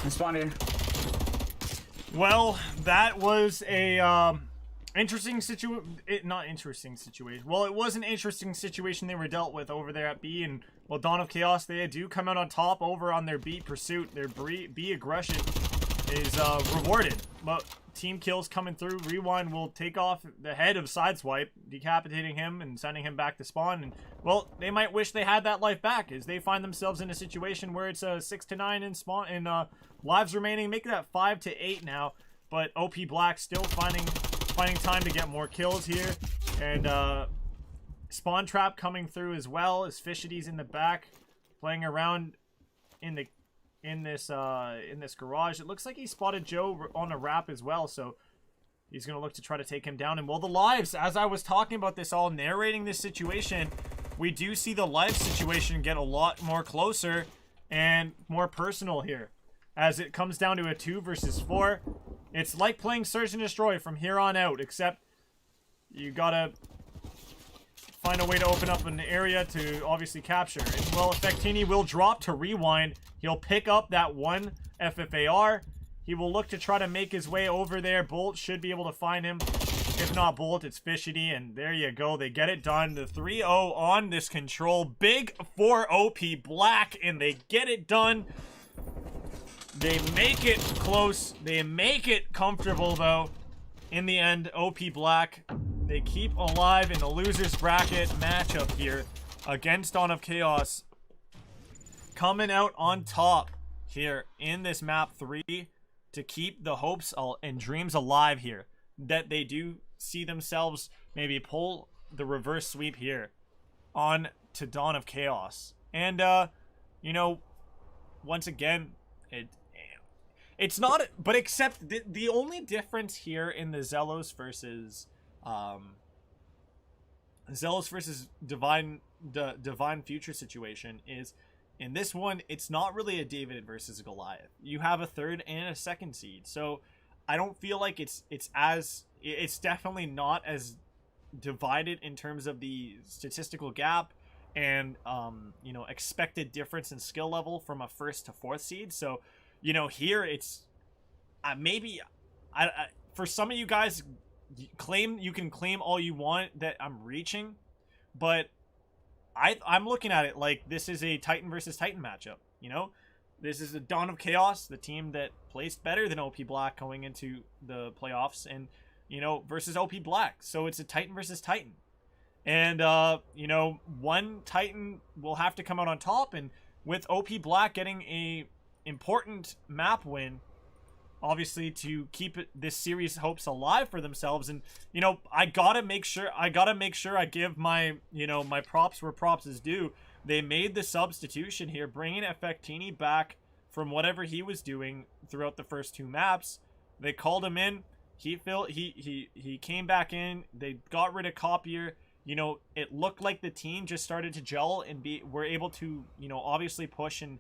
Spawn here. Well, that was a interesting not interesting situation. Well, it was an interesting situation they were dealt with over there at B, and well, Dawn of Chaos, they do come out on top over on their B pursuit. Their B aggression is rewarded. But team kills coming through. Rewind will take off the head of Sideswipe, decapitating him and sending him back to spawn. And well, they might wish they had that life back, as they find themselves in a situation where it's 6-9 in spawn and lives remaining, making that 5-8 now. But OP Black still finding time to get more kills here, and spawn trap coming through as well as Fishity's in the back, playing around in this garage. It looks like he spotted Joe on a wrap as well, so he's gonna look to try to take him down. And well, the lives, as I was talking about this, all narrating this situation, we do see the live situation get a lot more closer and more personal here, as it comes down to a 2 versus 4. It's like playing Search and Destroy from here on out, except you gotta find a way to open up an area to obviously capture. And well, Effectini will drop to Rewind. He'll pick up that one FFAR. He will look to try to make his way over there. Bolt should be able to find him. If not Bolt, it's Fishity, and there you go. They get it done. The 3-0 on this control. Big for OP Black, and they get it done. They make it close. They make it comfortable, though. In the end, OP Black, they keep alive in the loser's bracket matchup here against Dawn of Chaos. Coming out on top here in this map 3 to keep the hopes and dreams alive here, that they do see themselves maybe pull the reverse sweep here on to Dawn of Chaos. And you know, once again, It's not, but except the only difference here in the Zelos versus Divine Future situation is, in this one, it's not really a David versus Goliath. You have a third and a second seed, so I don't feel like it's definitely not as divided in terms of the statistical gap and you know, expected difference in skill level from a first to fourth seed. So, you know, here it's maybe for some of you guys, you can claim all you want that I'm reaching, but I'm looking at it like this is a Titan versus Titan matchup. You know, this is the Dawn of Chaos, the team that placed better than OP Black going into the playoffs, and you know, versus OP Black. So it's a Titan versus Titan. And, you know, one Titan will have to come out on top. And with OP Black getting a important map win, obviously, to keep this series hopes alive for themselves. And, you know, I gotta make sure I give my, you know, my props where props is due. They made the substitution here, bringing Effectini back from whatever he was doing throughout the first two maps. They called him in. He came back in. They got rid of Copier. You know, it looked like the team just started to gel and were able to, you know, obviously push and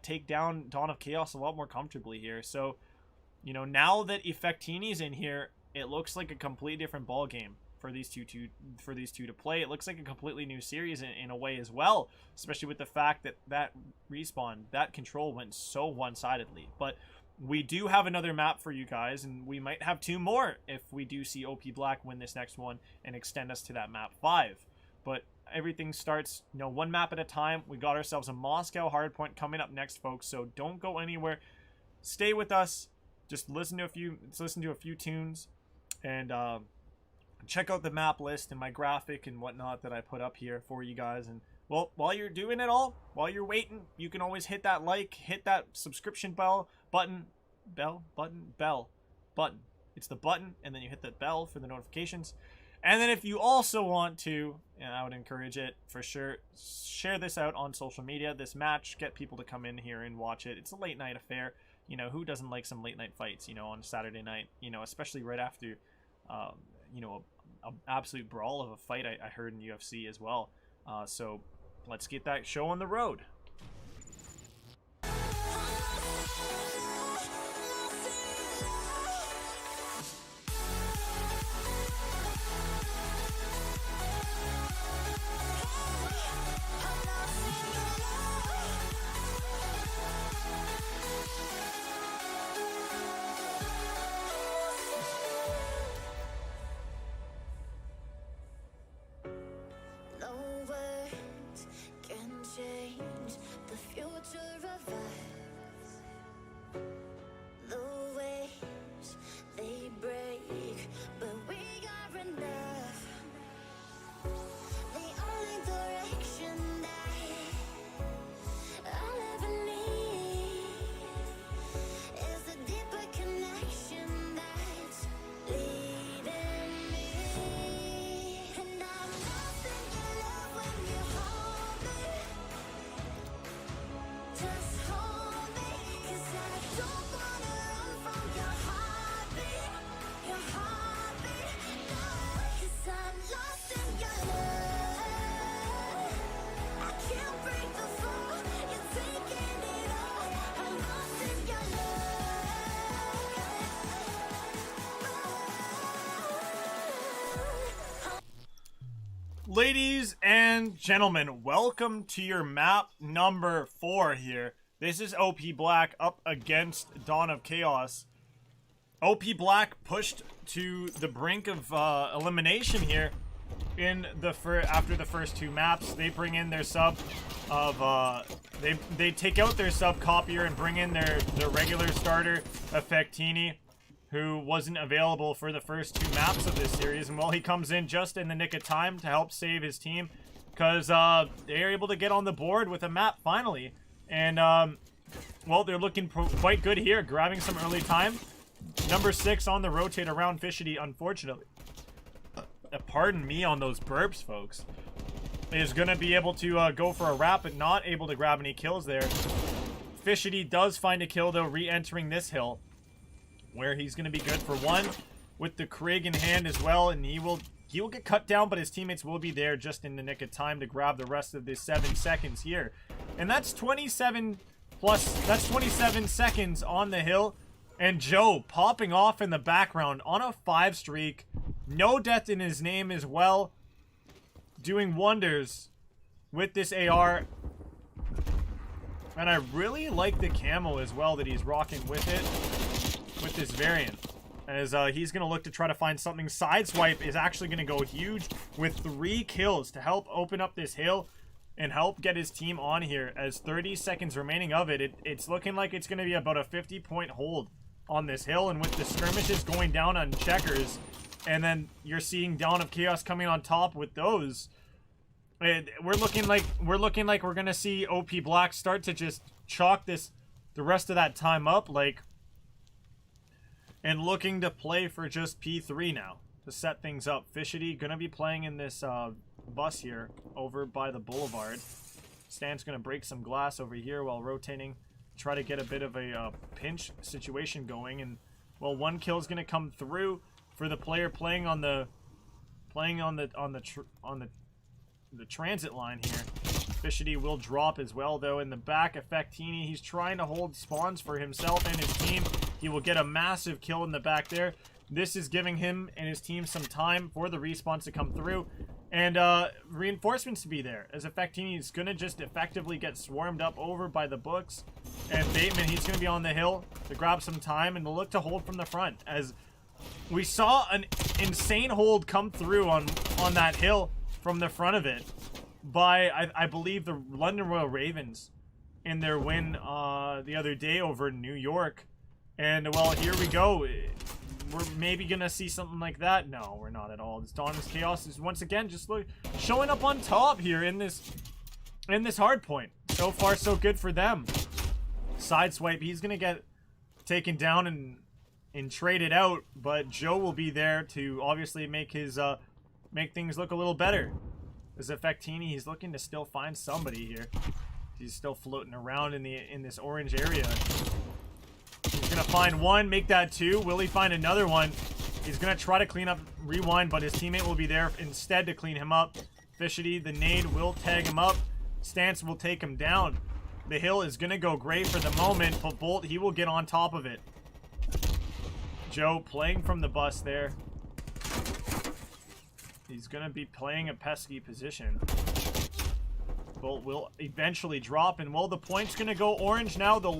take down Dawn of Chaos a lot more comfortably here. So, you know, now that Effectini's in here, it looks like a completely different ball game for these two to play. It looks like a completely new series in a way as well, especially with the fact that respawn, that control went so one-sidedly. But we do have another map for you guys, and we might have two more if we do see OP Black win this next one and extend us to that map 5. But everything starts, you know, one map at a time. We got ourselves a Moscow hardpoint coming up next, folks, so don't go anywhere. Stay with us. Just listen to a few tunes, and check out the map list and my graphic and whatnot that I put up here for you guys. And well, while you're doing it all, while you're waiting, you can always hit that like, hit that subscription button. It's the button, and then you hit the bell for the notifications. And then if you also want to, and I would encourage it for sure, share this out on social media, this match, get people to come in here and watch it. It's a late night affair. You know, who doesn't like some late night fights, you know, on Saturday night, you know, especially right after, you know, an absolute brawl of a fight I heard in UFC as well. So let's get that show on the road. Ladies and gentlemen, welcome to your map number 4 here. This is OP Black up against Dawn of Chaos. OP Black pushed to the brink of elimination here in after the first two maps. They bring in their sub of they take out their sub Copier and bring in their regular starter Effectini, who wasn't available for the first two maps of this series. And well, he comes in just in the nick of time to help save his team, because they're able to get on the board with a map finally. And well, they're looking quite good here, grabbing some early time. Number 6 on the rotate around Fishity, unfortunately. Pardon me on those burps, folks. Is going to be able to go for a wrap, but not able to grab any kills there. Fishity does find a kill, though, re-entering this hill, where he's going to be good for one with the Krig in hand as well, and he will get cut down, but his teammates will be there just in the nick of time to grab the rest of the 7 seconds here. And that's 27 seconds on the hill, and Joe popping off in the background on a 5 streak. No death in his name as well, doing wonders with this AR. And I really like the camo as well that he's rocking with it, with this variant. As he's going to look to try to find something. Sideswipe is actually going to go huge with 3 kills to help open up this hill and help get his team on here. As 30 seconds remaining of it, it's looking like it's going to be about a 50-point hold on this hill. And with the skirmishes going down on checkers, and then you're seeing Dawn of Chaos coming on top with those, we're looking like we're gonna see OP Black start to just chalk the rest of that time up, and looking to play for just P3 now to set things up. Fishity gonna be playing in this bus here over by the boulevard. Stan's gonna break some glass over here while rotating, try to get a bit of a pinch situation going, and well, 1 kill is gonna come through for the player playing on the transit line here. Fishity will drop as well, though. In the back, Effectini, he's trying to hold spawns for himself and his team. He will get a massive kill in the back there. This is giving him and his team some time for the respawns to come through and reinforcements to be there, as Effectini is going to just effectively get swarmed up over by the books. And Bateman, he's going to be on the hill to grab some time and to look to hold from the front, as we saw an insane hold come through on that hill from the front of it by, I believe, the London Royal Ravens in their win the other day over New York. And, well, here we go. We're maybe going to see something like that. No, we're not at all. This Dawn of Chaos is once again just showing up on top here in this hard point. So far, so good for them. Sideswipe, he's going to get taken down and traded out, but Joe will be there to obviously make his make things look a little better. As Effectini, he's looking to still find somebody here. He's still floating around in this orange area. He's gonna find one, make that 2. Will he find another one? He's gonna try to clean up Rewind, but his teammate will be there instead to clean him up. Fishity, the nade will tag him up. Stance will take him down. The hill is gonna go great for the moment, but Bolt, he will get on top of it. Joe playing from the bus there. He's gonna be playing a pesky position. Bolt will eventually drop, and well, the point's gonna go orange now. The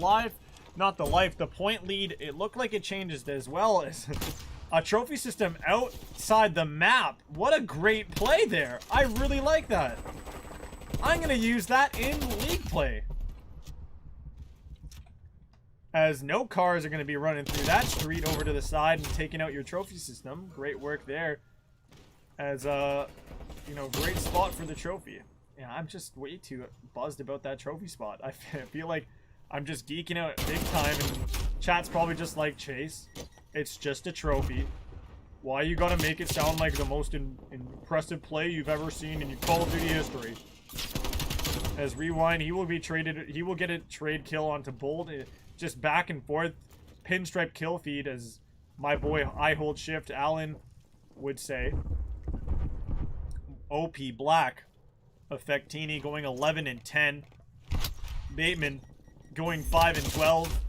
point lead, it looked like it changes as well as a trophy system outside the map. What a great play there. I really like that. I'm gonna use that in league play, as no cars are going to be running through that street over to the side and taking out your trophy system. Great work there. As, you know, great spot for the trophy. Yeah, I'm just way too buzzed about that trophy spot. I feel like I'm just geeking out big time, and chat's probably just like, Chase, it's just a trophy. Why you gotta make it sound like the most impressive play you've ever seen in your Call of Duty history? As Rewind, he will be traded. He will get a trade kill onto Bolt. Just back and forth, pinstripe kill feed, as my boy I Hold Shift Alan would say. OP Black, Effectini going 11 and 10. Bateman going 5 and 12.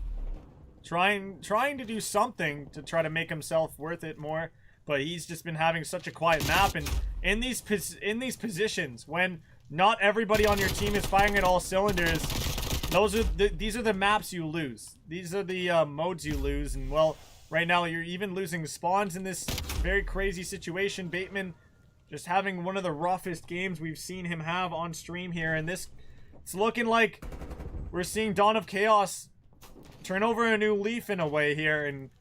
Trying to do something to try to make himself worth it more, but he's just been having such a quiet map. And in these positions, when not everybody on your team is firing at all cylinders, these are the maps you lose. These are the modes you lose. And well, right now you're even losing spawns in this very crazy situation. Bateman just having one of the roughest games we've seen him have on stream here. And it's looking like we're seeing Dawn of Chaos turn over a new leaf in a way here. And,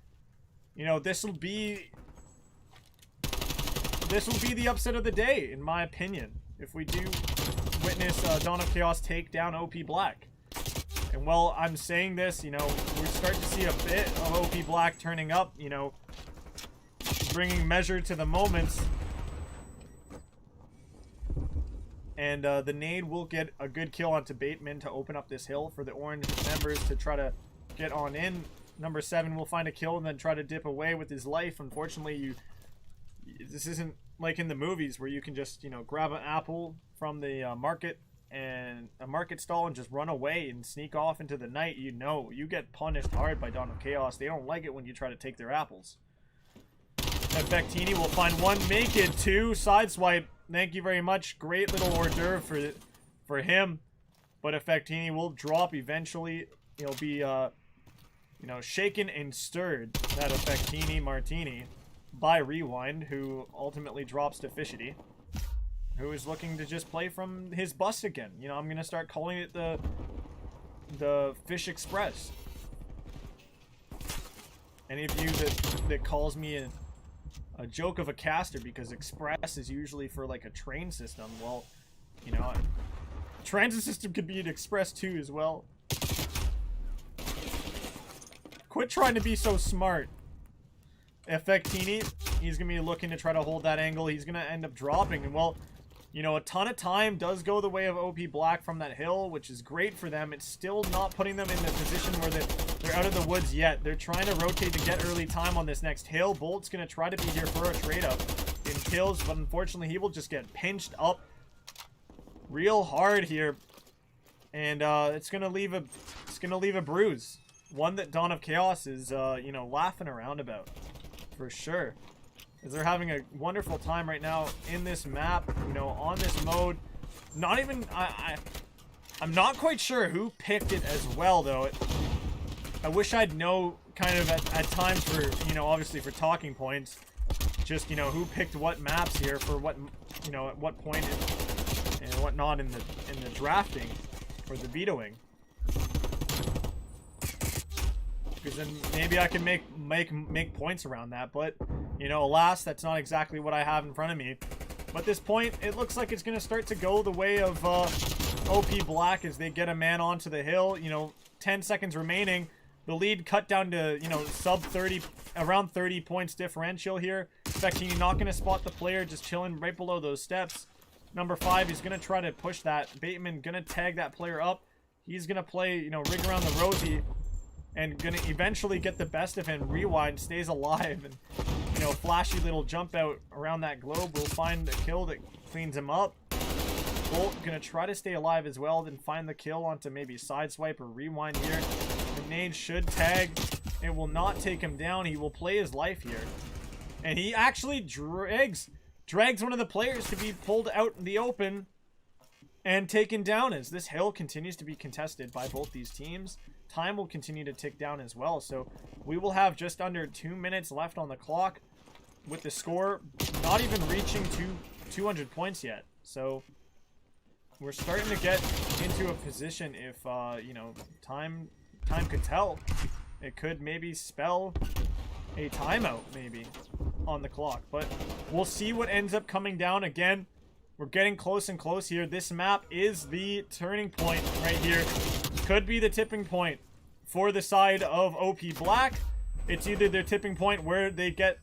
you know, this will be the upset of the day, in my opinion, if we do witness Dawn of Chaos take down OP Black. And while I'm saying this, you know, we start to see a bit of OP Black turning up, you know, bringing measure to the moments. And the nade will get a good kill onto Bateman to open up this hill for the orange members to try to get on in. Number 7 will find a kill and then try to dip away with his life. Unfortunately, this isn't like in the movies where you can just, you know, grab an apple from the market and a market stall and just run away and sneak off into the night. You know, you get punished hard by Dawn of Chaos. They don't like it when you try to take their apples. Effectini will find 1, make it 2, sideswipe. Thank you very much. Great little hors d'oeuvre for him. But Effectini will drop eventually. He'll be, you know, shaken and stirred, that Effectini Martini, by Rewind, who ultimately drops to Fishity, who is looking to just play from his bus again. You know, I'm going to start calling it the Fish Express. Any of you that calls me a joke of a caster because express is usually for like a train system, well, you know, transit system could be an express too as well. Quit trying to be so smart. Effectini, he's gonna be looking to try to hold that angle. He's gonna end up dropping, and well, you know, a ton of time does go the way of OP Black from that hill, which is great for them. It's still not putting them in the position where they're out of the woods yet. They're trying to rotate to get early time on this next hill. Bolt's going to try to be here for a trade-up in kills, but unfortunately he will just get pinched up real hard here. And it's going to leave a bruise. One that Dawn of Chaos is, you know, laughing around about, for sure. As they're having a wonderful time right now in this map, you know, on this mode. Not even, I'm not quite sure who picked it as well, though. I wish I'd know kind of at times for, you know, obviously for talking points, just, you know, who picked what maps here for what, you know, at what point and whatnot in the drafting or the vetoing. Because then maybe I can make points around that, but you know, alas, that's not exactly what I have in front of me. But at this point, it looks like it's going to start to go the way of OP Black as they get a man onto the hill. You know, 10 seconds remaining. The lead cut down to, you know, sub 30, around 30 points differential here. Effectini not going to spot the player, just chilling right below those steps. Number 5, he's going to try to push that. Bateman going to tag that player up. He's going to play, you know, rig around the rosy. And gonna eventually get the best of him. Rewind, stays alive, and, you know, flashy little jump out around that globe will find a kill that cleans him up. Bolt gonna try to stay alive as well, then find the kill onto maybe sideswipe or rewind here. The nade should tag. It will not take him down. He will play his life here. And he actually drags one of the players to be pulled out in the open and taken down, as this hill continues to be contested by both these teams. Time will continue to tick down as well, so we will have just under 2 minutes left on the clock with the score not even reaching 200 points yet. So we're starting to get into a position, if you know, time could tell, it could maybe spell a timeout maybe on the clock, but we'll see what ends up coming down. Again, we're getting close and close here. This map is the turning point right here. Could be the tipping point for the side of OP Black. It's either their tipping point where they get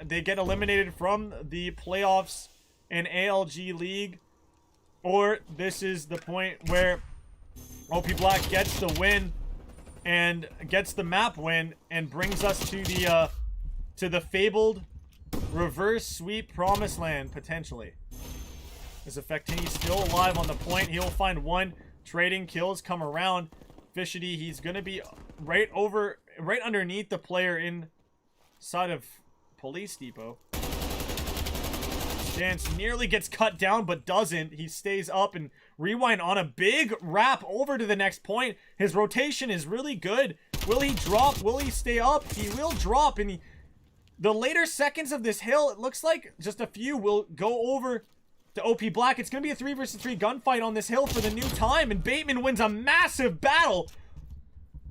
eliminated from the playoffs in ALG League, or this is the point where OP Black gets the win and gets the map win and brings us to the fabled reverse sweep promised land, potentially. As Effectini still alive on the point, he'll find 1. Trading kills come around. Fishity, he's gonna be right underneath the player inside of Police Depot. Dance nearly gets cut down, but doesn't. He stays up, and Rewind on a big wrap over to the next point. His rotation is really good. Will he drop? Will he stay up? He will drop, and the later seconds of this hill, it looks like just a few will go over to OP Black. It's going to be a 3 versus 3 gunfight on this hill for the new time, and Bateman wins a massive battle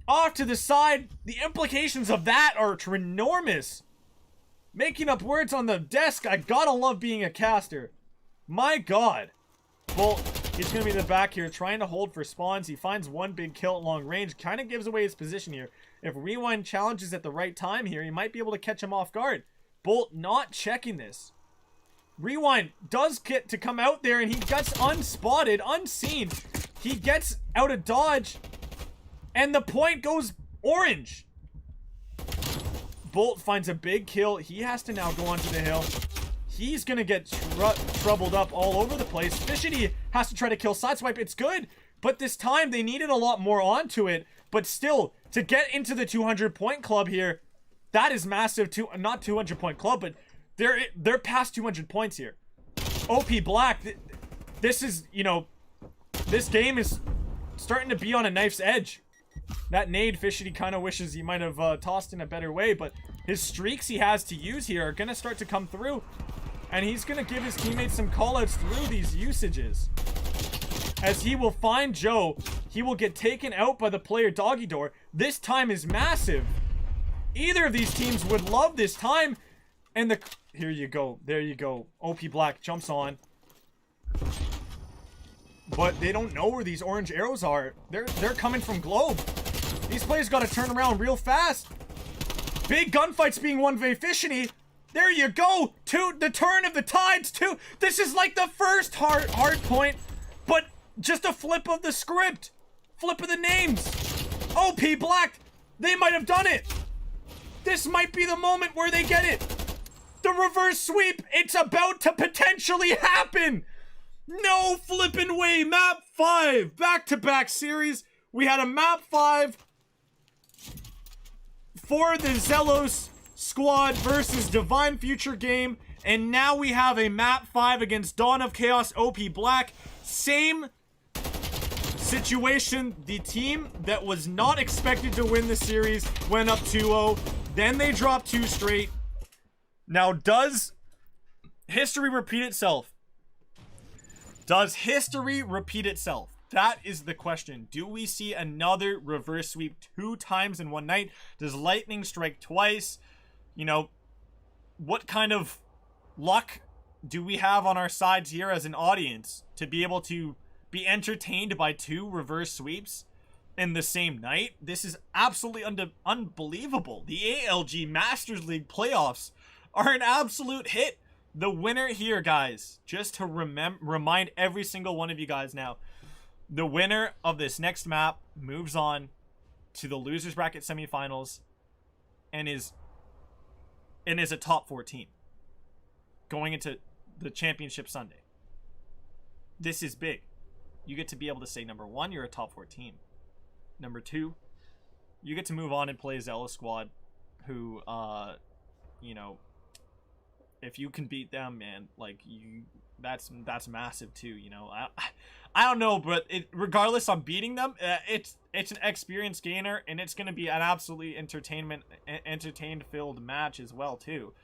off to the side. The implications of that are enormous. Making up words on the desk. I gotta love being a caster. My god. Well, he's going to be in the back here trying to hold for spawns. He finds 1 big kill at long range. Kind of gives away his position here. If Rewind challenges at the right time here, he might be able to catch him off guard. Bolt not checking this. Rewind does get to come out there, and he gets unspotted, unseen. He gets out of dodge, and the point goes orange. Bolt finds a big kill. He has to now go onto the hill. He's gonna get troubled up all over the place. Fishity has to try to kill Sideswipe. It's good, but this time they needed a lot more onto it. But still, to get into the 200-point club here, that is massive. Not 200-point club, but they're past 200 points here. OP Black, this is, you know, this game is starting to be on a knife's edge. That nade Fishity kind of wishes he might have tossed in a better way, but his streaks he has to use here are going to start to come through, and he's going to give his teammates some callouts through these usages. As he will find Joe, he will get taken out by the player Doggy Door. This time is massive. Either of these teams would love this time, and here you go, there you go. OP Black jumps on. But they don't know where these orange arrows are. They're coming from Globe. These players got to turn around real fast. Big gunfights being won by Fishity. There you go. The turn of the tides too. This is like the first hard point, but just a flip of the script. Flip of the names. OP Black, they might have done it. This might be the moment where they get it. The reverse sweep. It's about to potentially happen. No flipping way. Map 5. Back-to-back series. We had a map 5 for the Zelos squad versus Divine Future game. And now we have a map 5 against Dawn of Chaos OP Black. Same situation. The team that was not expected to win the series went up 2-0. Then they dropped 2 straight. Now, does history repeat itself? Does history repeat itself? That is the question. Do we see another reverse sweep 2 times in one night? Does lightning strike twice? You know, what kind of luck do we have on our sides here as an audience to be able to be entertained by 2 reverse sweeps in the same night? This is absolutely unbelievable. The ALG Masters League playoffs are an absolute hit. The winner here, guys, just to remind every single one of you guys now, the winner of this next map moves on to the losers bracket semifinals and is a top 4 team going into the championship Sunday. This is big. You get to be able to say, number 1, you're a top 4 team. Number 2, you get to move on and play Zella squad, who, you know, if you can beat them, man, like, that's massive too, you know. I don't know, but regardless on beating them, it's an experience gainer, and it's gonna be an absolutely entertained-filled match as well too,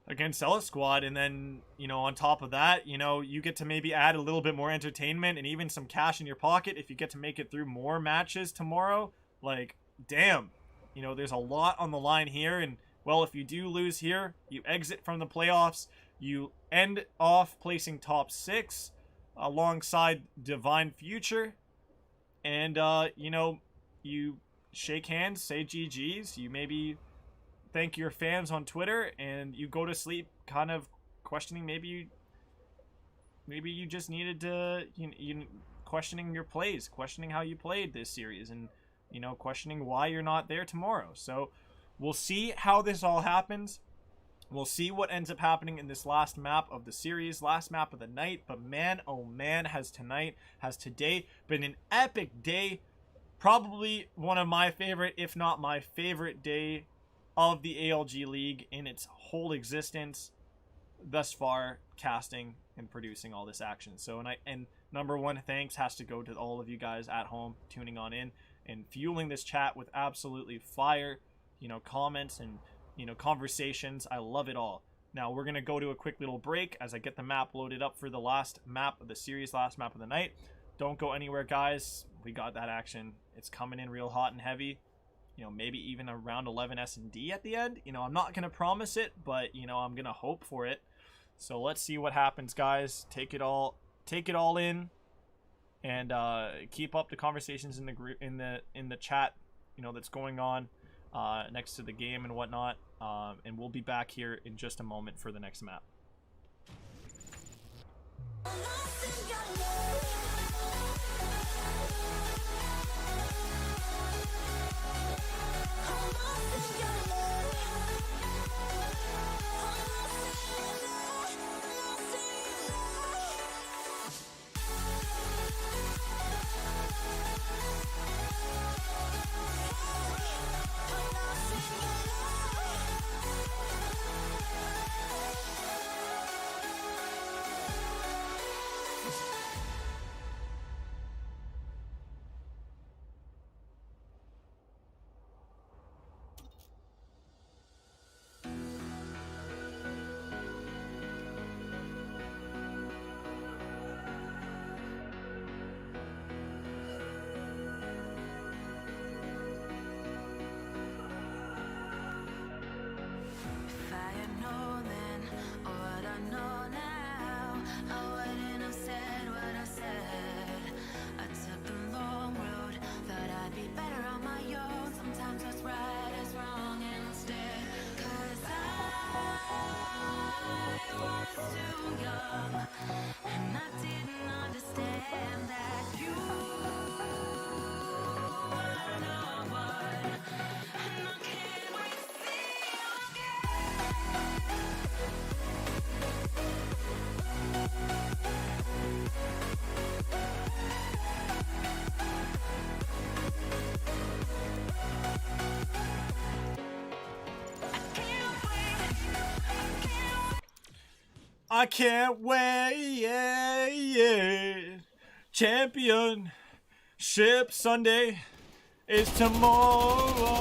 against Zella squad. And then, you know, on top of that, you know, you get to maybe add a little bit more entertainment and even some cash in your pocket if you get to make it through more matches tomorrow. Like, damn, you know, there's a lot on the line here. And well, if you do lose here, you exit from the playoffs. You end off placing top 6 alongside Divine Future. And, you know, you shake hands, say GG's. You maybe thank your fans on Twitter, and you go to sleep kind of questioning maybe you just needed to, you questioning your plays, questioning how you played this series, and, you know, questioning why you're not there tomorrow. So we'll see how this all happens. We'll see what ends up happening in this last map of the series, last map of the night. But man, oh man, has today been an epic day. Probably one of my favorite, if not my favorite day of the ALG League in its whole existence thus far, casting and producing all this action. So, and number 1 thanks has to go to all of you guys at home tuning on in and fueling this chat with absolutely fire, you know, comments and, you know, conversations. I love it all. Now we're gonna go to a quick little break as I get the map loaded up for the last map of the series, last map of the night. Don't go anywhere, guys. We got that action. It's coming in real hot and heavy. You know, maybe even a round 11 S&D at the end. You know, I'm not gonna promise it, but, you know, I'm gonna hope for it. So let's see what happens, guys. Take it all in, and keep up the conversations in the group, in the chat, you know, that's going on next to the game and whatnot. And we'll be back here in just a moment for the next map. I can't wait. Championship Sunday is tomorrow.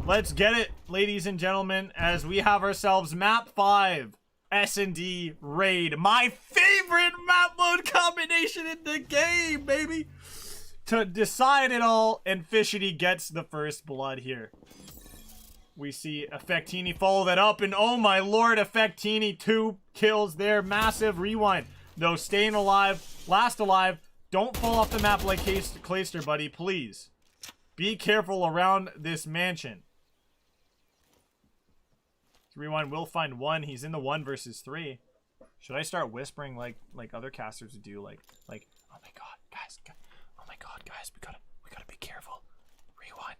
Let's get it, ladies and gentlemen, as we have ourselves map 5 S&D raid. My favorite map mode combination in the game, baby. To decide it all, and Fishity gets the first blood here. We see Effectini follow that up, and oh my lord, Effectini, 2 kills there. Massive rewind. Though staying alive, last alive. Don't fall off the map like Clayster, buddy, please. Be careful around this mansion. Rewind will find 1. He's in the 1 versus 3. Should I start whispering like other casters would do? Like, oh my god, guys, oh my god, guys, we gotta be careful. Rewind.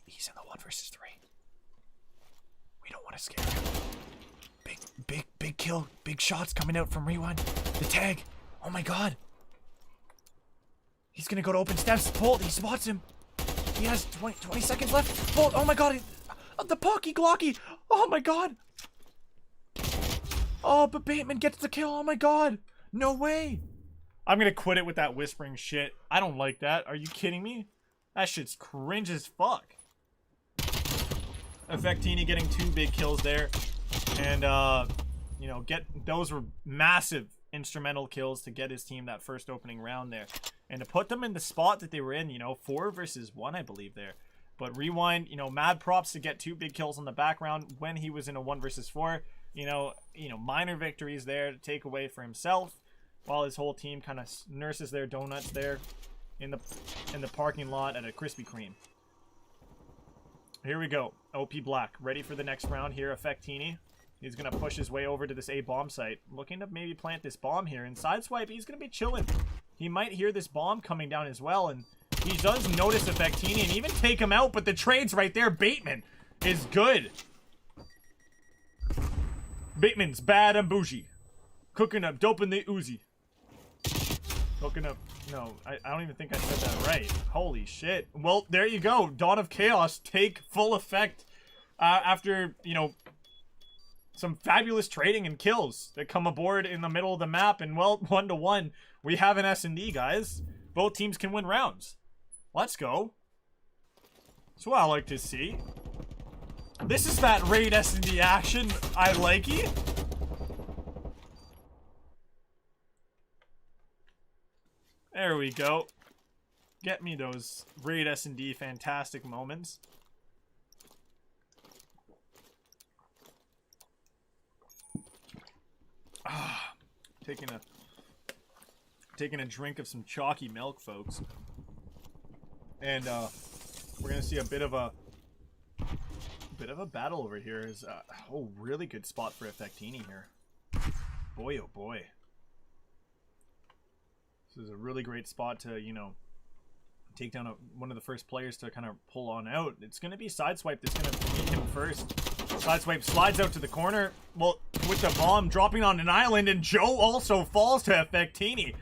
He's in the 1 versus 3. We don't want to scare him. Big kill. Big shots coming out from Rewind. The tag. Oh my god. He's gonna go to open steps. Bolt, he spots him. He has 20 seconds left. Bolt, oh my god. The Pocky Glocky. Oh my god. Oh, but Bateman gets the kill. Oh my god. No way. I'm gonna quit it with that whispering shit. I don't like that. Are you kidding me? That shit's cringe as fuck. Effectini getting 2 big kills there, and you know, those were massive instrumental kills to get his team that first opening round there, and to put them in the spot that they were in. You know, 4 versus 1, I believe there. But Rewind, you know, mad props to get 2 big kills on the background when he was in a 1 versus 4. You know, minor victories there to take away for himself, while his whole team kind of nurses their donuts there in the parking lot at a Krispy Kreme. Here we go. OP Black, ready for the next round here. Effectini. He's going to push his way over to this A bomb site. Looking to maybe plant this bomb here. And Sideswipe, he's going to be chilling. He might hear this bomb coming down as well. And he does notice Effectini and even take him out. But the trade's right there. Bateman is good. Bateman's bad and bougie. Cooking up dope in the Uzi. Cooking up. No, I don't even think I said that right. Holy shit. Well, there you go. Dawn of Chaos take full effect after, you know, some fabulous trading and kills that come aboard in the middle of the map. And, well, 1-1. We have an S&D, guys. Both teams can win rounds. Let's go. That's what I like to see. This is that raid S&D action I like it. There we go. Get me those raid S&D fantastic moments. Taking a drink of some chalky milk, folks. And we're gonna see a bit of a bit of a battle over here. Is oh, really good spot for Effectini here. Boy, oh boy. This is a really great spot to, you know, take down one of the first players to kind of pull on out. It's going to be Sideswipe that's going to meet him first. Sideswipe slides out to the corner. Well, with the bomb dropping on an island, and Joe also falls to Effectini.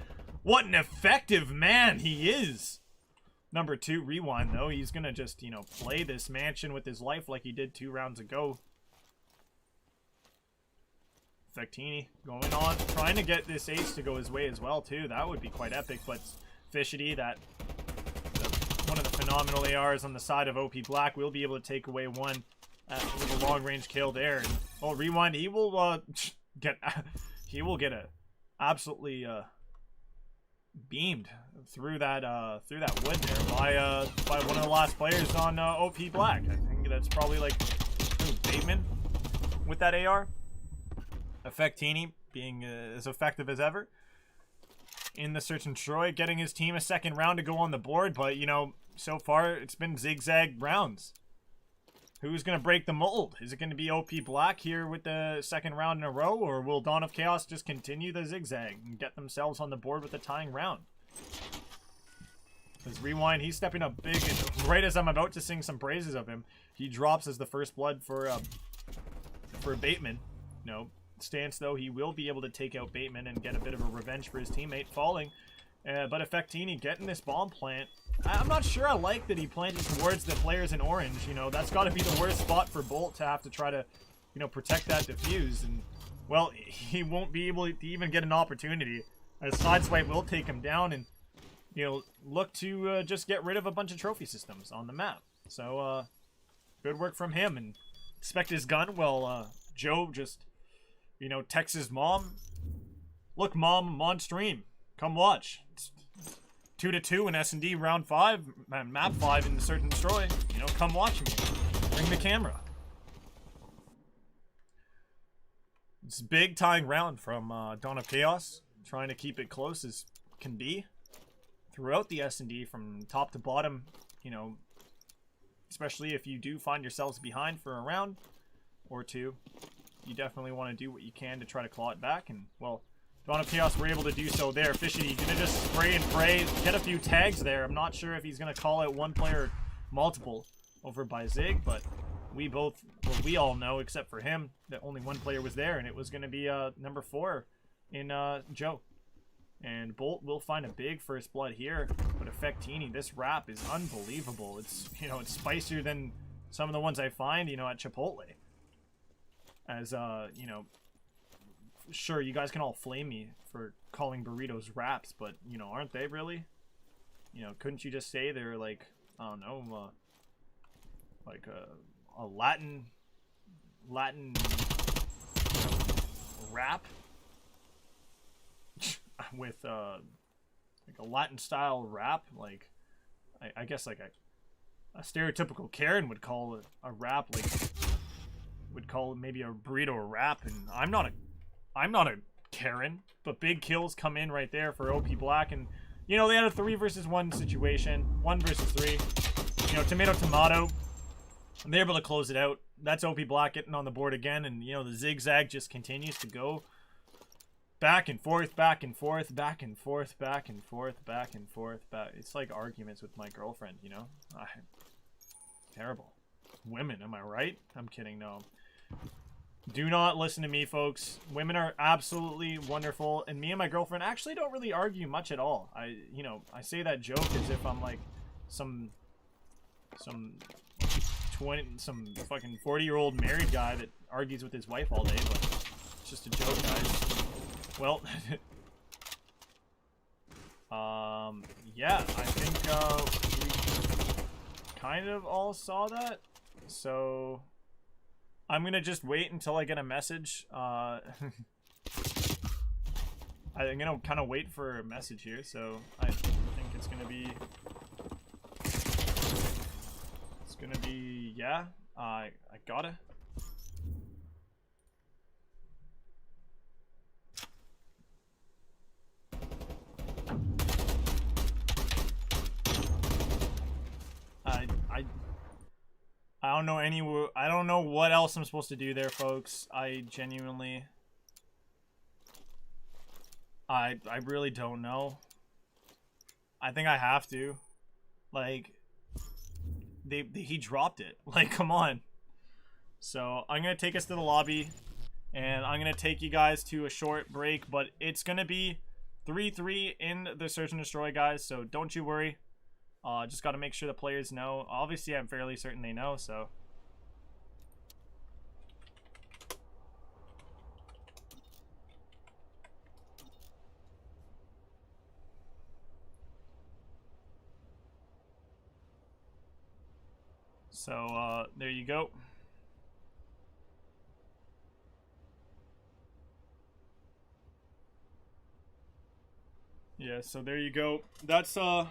What an effective man he is. Number 2, Rewind, though. He's going to just, you know, play this mansion with his life like he did 2 rounds ago. Effectini going on, trying to get this ace to go his way as well, too. That would be quite epic, but Fishity, one of the phenomenal ARs on the side of OP Black, will be able to take away one with a long-range kill there. And, oh, Rewind, he will get a absolutely beamed through that wood there by one of the last players on OP Black. I think that's probably like Bateman with that AR. Effectini being as effective as ever in the search and destroy, getting his team a second round to go on the board, but you know, so far it's been zigzag rounds. Who's going to break the mold? Is it going to be OP Black here with the second round in a row, or will Dawn of Chaos just continue the zigzag and get themselves on the board with a tying round? Because Rewind, he's stepping up big, and right as I'm about to sing some praises of him, he drops as the first blood for Bateman. No stance, though, he will be able to take out Bateman and get a bit of a revenge for his teammate falling. But Effectini getting this bomb plant. I'm not sure I like that he planted towards the players in orange. You know, that's got to be the worst spot for Bolt to have to try to, you know, protect that defuse. And, well, he won't be able to even get an opportunity. As Sideswipe will take him down and, you know, look to just get rid of a bunch of trophy systems on the map. So, good work from him. And expect his gun. Well, Joe just, you know, texts his mom. Look, Mom, I'm on stream. Come watch. It's 2-2 in S&D round 5, map 5 in the Search and Destroy. You know, come watch me. Bring the camera. It's a big tying round from Dawn of Chaos. Trying to keep it close as can be throughout the S&D from top to bottom. You know, especially if you do find yourselves behind for a round or two, you definitely want to do what you can to try to claw it back. And, well, Dawn of Chaos were able to do so there. Fishity gonna just spray and pray, get a few tags there. I'm not sure if he's gonna call out one player multiple over by Zig, but we all know, except for him, that only one player was there, and it was gonna be number 4 in Joe. And Bolt will find a big first blood here, but Effectini, this wrap is unbelievable. It's, you know, it's spicier than some of the ones I find, you know, at Chipotle. As you know, sure, you guys can all flame me for calling burritos wraps, but, you know, aren't they really? You know, couldn't you just say they're like, I don't know, like a Latin you know, wrap with like a Latin style wrap? Like, I guess like a stereotypical Karen would call it a wrap, like would call it maybe a burrito a wrap, and I'm not a Karen, but big kills come in right there for OP Black. And, you know, they had a 3 versus 1 situation, 1 versus 3, you know, tomato, and they're able to close it out. That's OP Black getting on the board again, and, you know, the zigzag just continues to go back and forth, back and forth, back and forth, back and forth, back and forth, back. It's like arguments with my girlfriend, you know? Terrible. Women, am I right? I'm kidding, no. Do not listen to me, folks. Women are absolutely wonderful, and me and my girlfriend actually don't really argue much at all. You know, I say that joke as if I'm like some fucking 40-year-old married guy that argues with his wife all day, but it's just a joke, guys. Well, yeah, I think we kind of all saw that, so I'm gonna just wait until I get a message. I'm gonna kind of wait for a message here, so I think it's gonna be, yeah, I gotta. I don't know what else I'm supposed to do there, folks. I genuinely... I really don't know. I think I have to. Like, he dropped it. Like, come on. So, I'm going to take us to the lobby. And I'm going to take you guys to a short break. But it's going to be 3-3 in the Search and Destroy, guys. So, don't you worry. Just got to make sure the players know. Obviously, I'm fairly certain they know, so... So, there you go. Yeah, so there you go. That's, I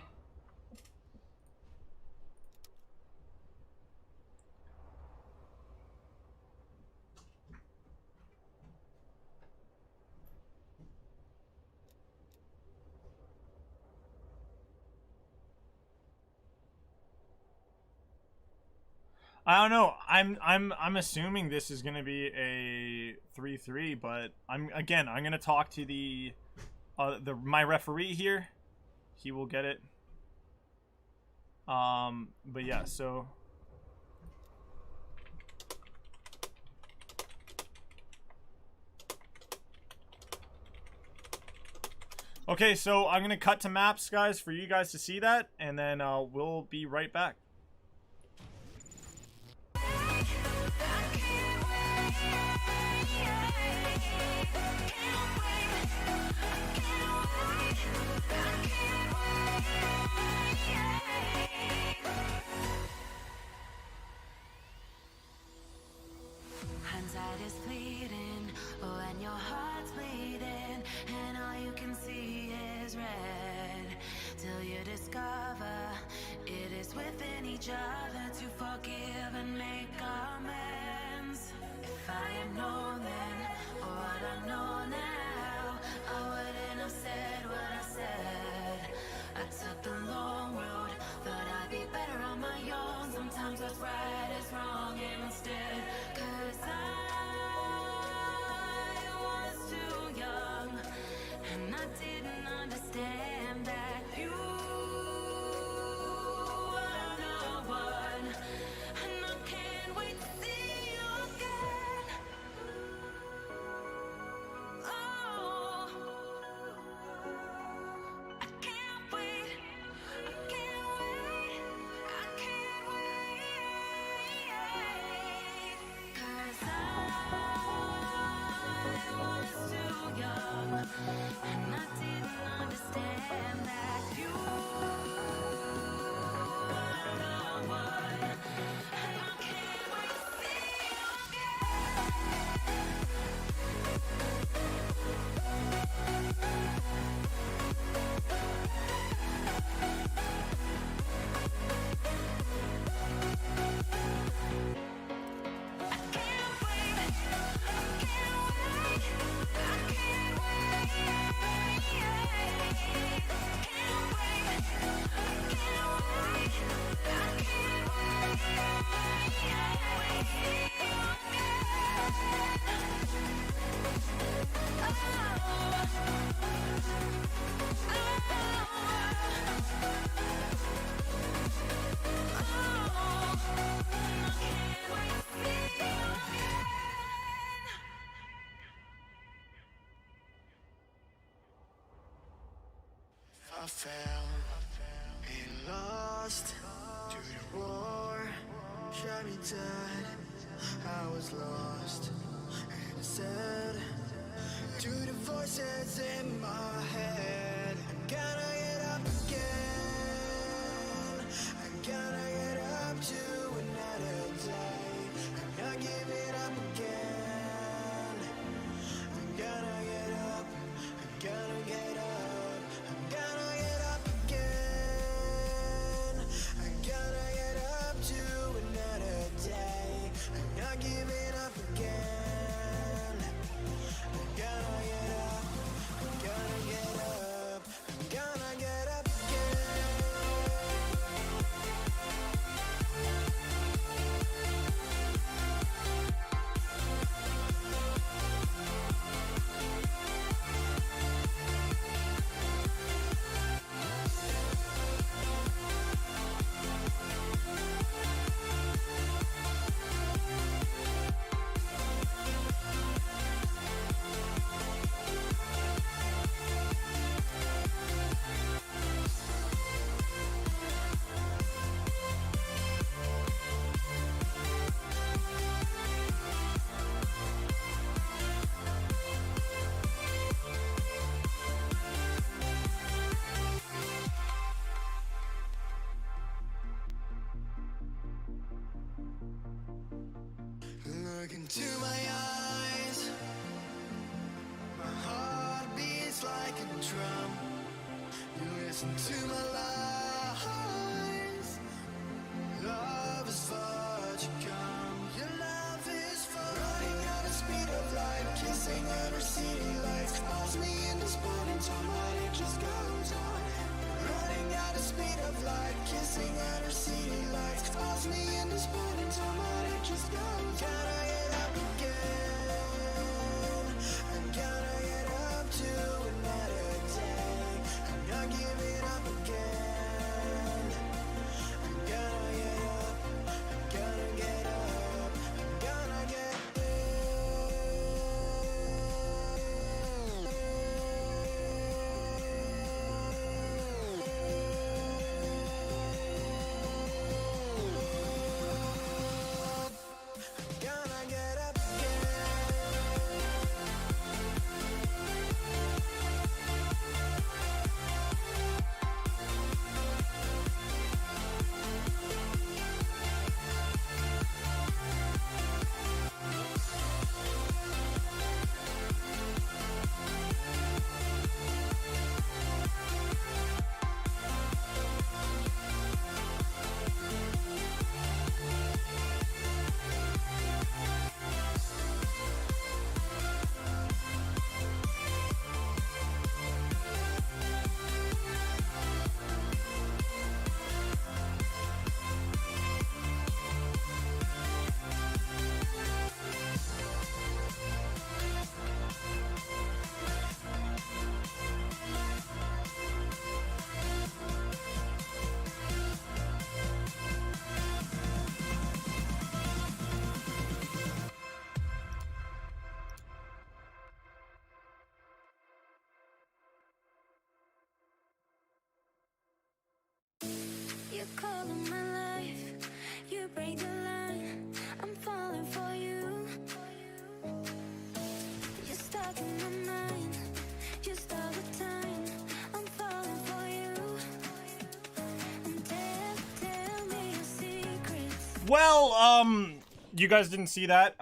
don't know. I'm assuming this is gonna be a 3-3, but I'm gonna talk to my referee here. He will get it. But yeah, so okay, so I'm gonna cut to maps, guys, for you guys to see that, and then we'll be right back. Hindsight is fleeting when your heart's bleeding and all you can see is red till you discover it is within each other to forgive and make amends. If I had known then what I know now, I wouldn't have said what I said. I took the long road, thought I'd be better on my own. Sometimes what's right is wrong and instead, 'cause I was too young and I didn't understand that you were the one, and I can't wait to see you again. Oh, I can't wait, I can't wait, I can't wait, 'cause I was too young and I didn't understand that you were the one, and I can't wait to see you I fell and lost to the war, shot me dead. I was lost and I said to the voices in my head, I gotta get up again. I gotta get up to another day. I'm not giving up again. I gotta get up. I gotta get up. Giving up again. I gotta get up. I gotta Listen to my lies. Love is far to come. Your love is far. Running at the speed of light, kissing under city lights. Calls me in the spot in time, but it just goes on. Running at the speed of light, kissing under city lights. Calls me in the spot in time, but it just goes on. Gotta get up again. I'm gonna get up to another day. I'm not giving up again. I'm gonna get up. I'm gonna get up. I'm gonna get gonna get up You color my life, you break the line. I'm falling for you. You're stuck in my mind, just all the time. I'm falling for you. And tell me your secrets. Well, you guys didn't see that.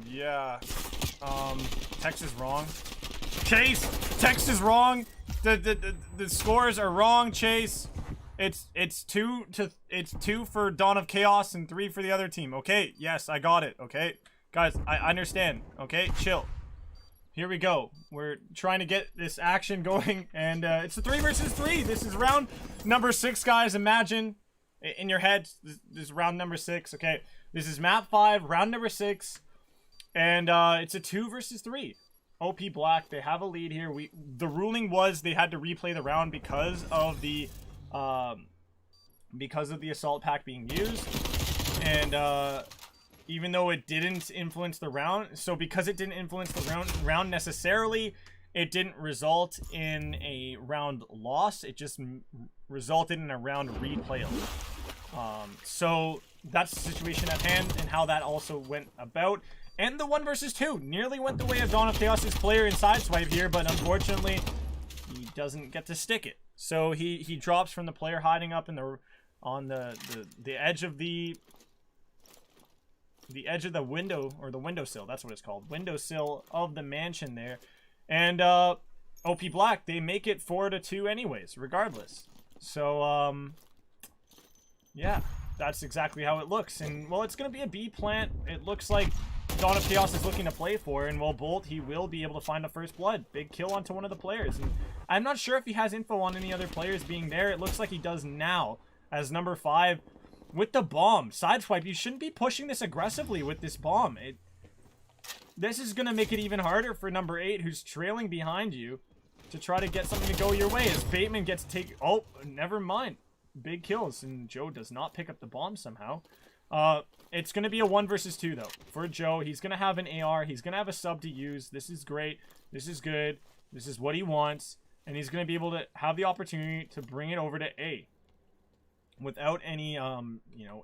Yeah. Text is wrong. Chase, text is wrong. The scores are wrong, Chase. It's two for Dawn of Chaos and 3 for the other team. Okay, yes, I got it. Okay, guys, I understand. Okay, chill. Here we go. We're trying to get this action going, and it's a 3 versus 3. This is round number 6, guys. Imagine in your head, this is round number 6. Okay, this is map 5, round number 6, and it's a 2 versus 3. OP Black, they have a lead here. The ruling was they had to replay the round because of the assault pack being used, and even though it didn't influence the round, so because it didn't influence the round necessarily, it didn't result in a round loss. It just resulted in a round replay. So that's the situation at hand and how that also went about. And the 1 versus 2 nearly went the way of Dawn of Chaos' player in Sideswipe here, but unfortunately, he doesn't get to stick it. So he drops from the player hiding up in on the edge of the window, or the windowsill. That's what it's called, windowsill of the mansion there. And OP Black, they make it 4-2 anyways, regardless. So yeah, that's exactly how it looks. And well, it's gonna be a B plant. It looks like Dawn of Chaos is looking to play for, and well, Bolt, he will be able to find a first blood. Big kill onto one of the players. And I'm not sure if he has info on any other players being there. It looks like he does now, as number 5 with the bomb. Sideswipe, you shouldn't be pushing this aggressively with this bomb. This is going to make it even harder for number 8, who's trailing behind you, to try to get something to go your way, as Bateman gets taken. Oh, never mind. Big kills, and Joe does not pick up the bomb somehow. It's going to be a 1 versus 2, though, for Joe. He's going to have an AR. He's going to have a sub to use. This is great. This is good. This is what he wants. And he's going to be able to have the opportunity to bring it over to A without any,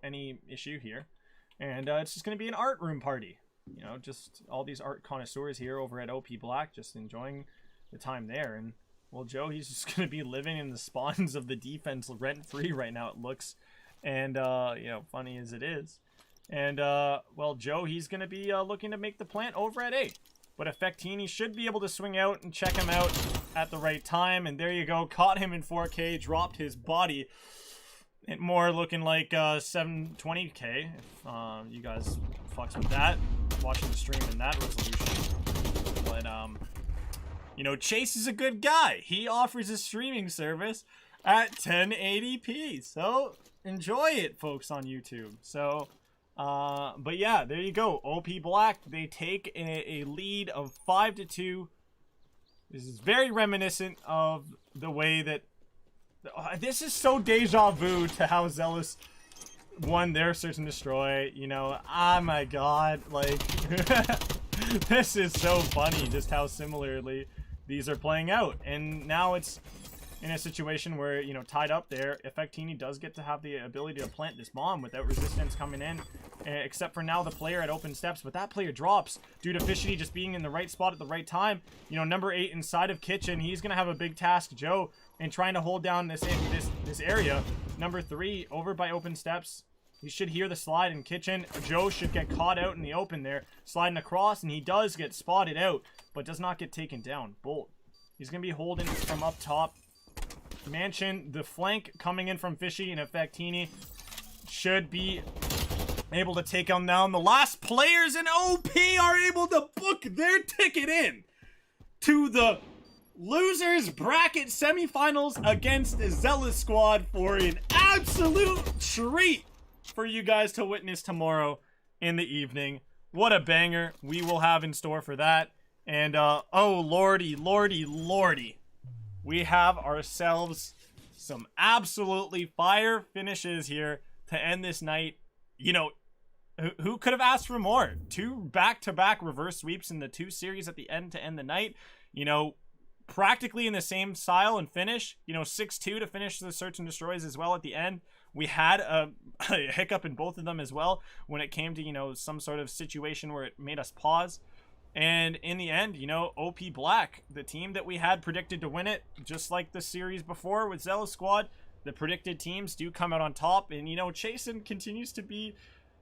any issue here. And it's just going to be an art room party. You know, just all these art connoisseurs here over at OP Black just enjoying the time there. And, well, Joe, he's just going to be living in the spawns of the defense rent-free right now, it looks. And, funny as it is. And, well, Joe, he's going to be looking to make the plant over at A. but Effectini should be able to swing out and check him out at the right time. And there you go. Caught him in 4K, dropped his body. It more looking like 720K, if you guys fucks with that, watching the stream in that resolution. But, you know, Chase is a good guy. He offers a streaming service at 1080p. So, enjoy it, folks, on YouTube. So, but yeah, there you go. OP Black, they take a lead of 5-2. This is very reminiscent of the way that... this is so deja vu to how Zealous won their Search and Destroy. You know, oh my god, like... this is so funny just how similarly these are playing out. And now it's in a situation where, you know, tied up there, Effectini does get to have the ability to plant this bomb without resistance coming in, except for now the player at open steps, but that player drops due to Fishy just being in the right spot at the right time. You know, number 8 inside of Kitchen, he's gonna have a big task, Joe, in trying to hold down this area. Number 3 over by open steps. You should hear the slide in Kitchen. Joe should get caught out in the open there, sliding across, and he does get spotted out, but does not get taken down. Bolt. He's going to be holding from up top. Mansion, the flank coming in from Fishy and Effectini should be able to take him down. The last players in OP are able to book their ticket in to the losers bracket semifinals against the Zealous squad for an absolute treat for you guys to witness tomorrow in the evening. What a banger we will have in store for that. And oh lordy, lordy, lordy, we have ourselves some absolutely fire finishes here to end this night. You know, who could have asked for more? 2 back-to-back reverse sweeps in the 2 series at the end to end the night. You know, practically in the same style and finish. You know, 6-2 to finish the Search and Destroys as well at the end. We had a hiccup in both of them as well when it came to, you know, some sort of situation where it made us pause. And in the end, you know, OP Black, the team that we had predicted to win it, just like the series before with Zealous Squad, the predicted teams do come out on top. And, you know, Chase continues to be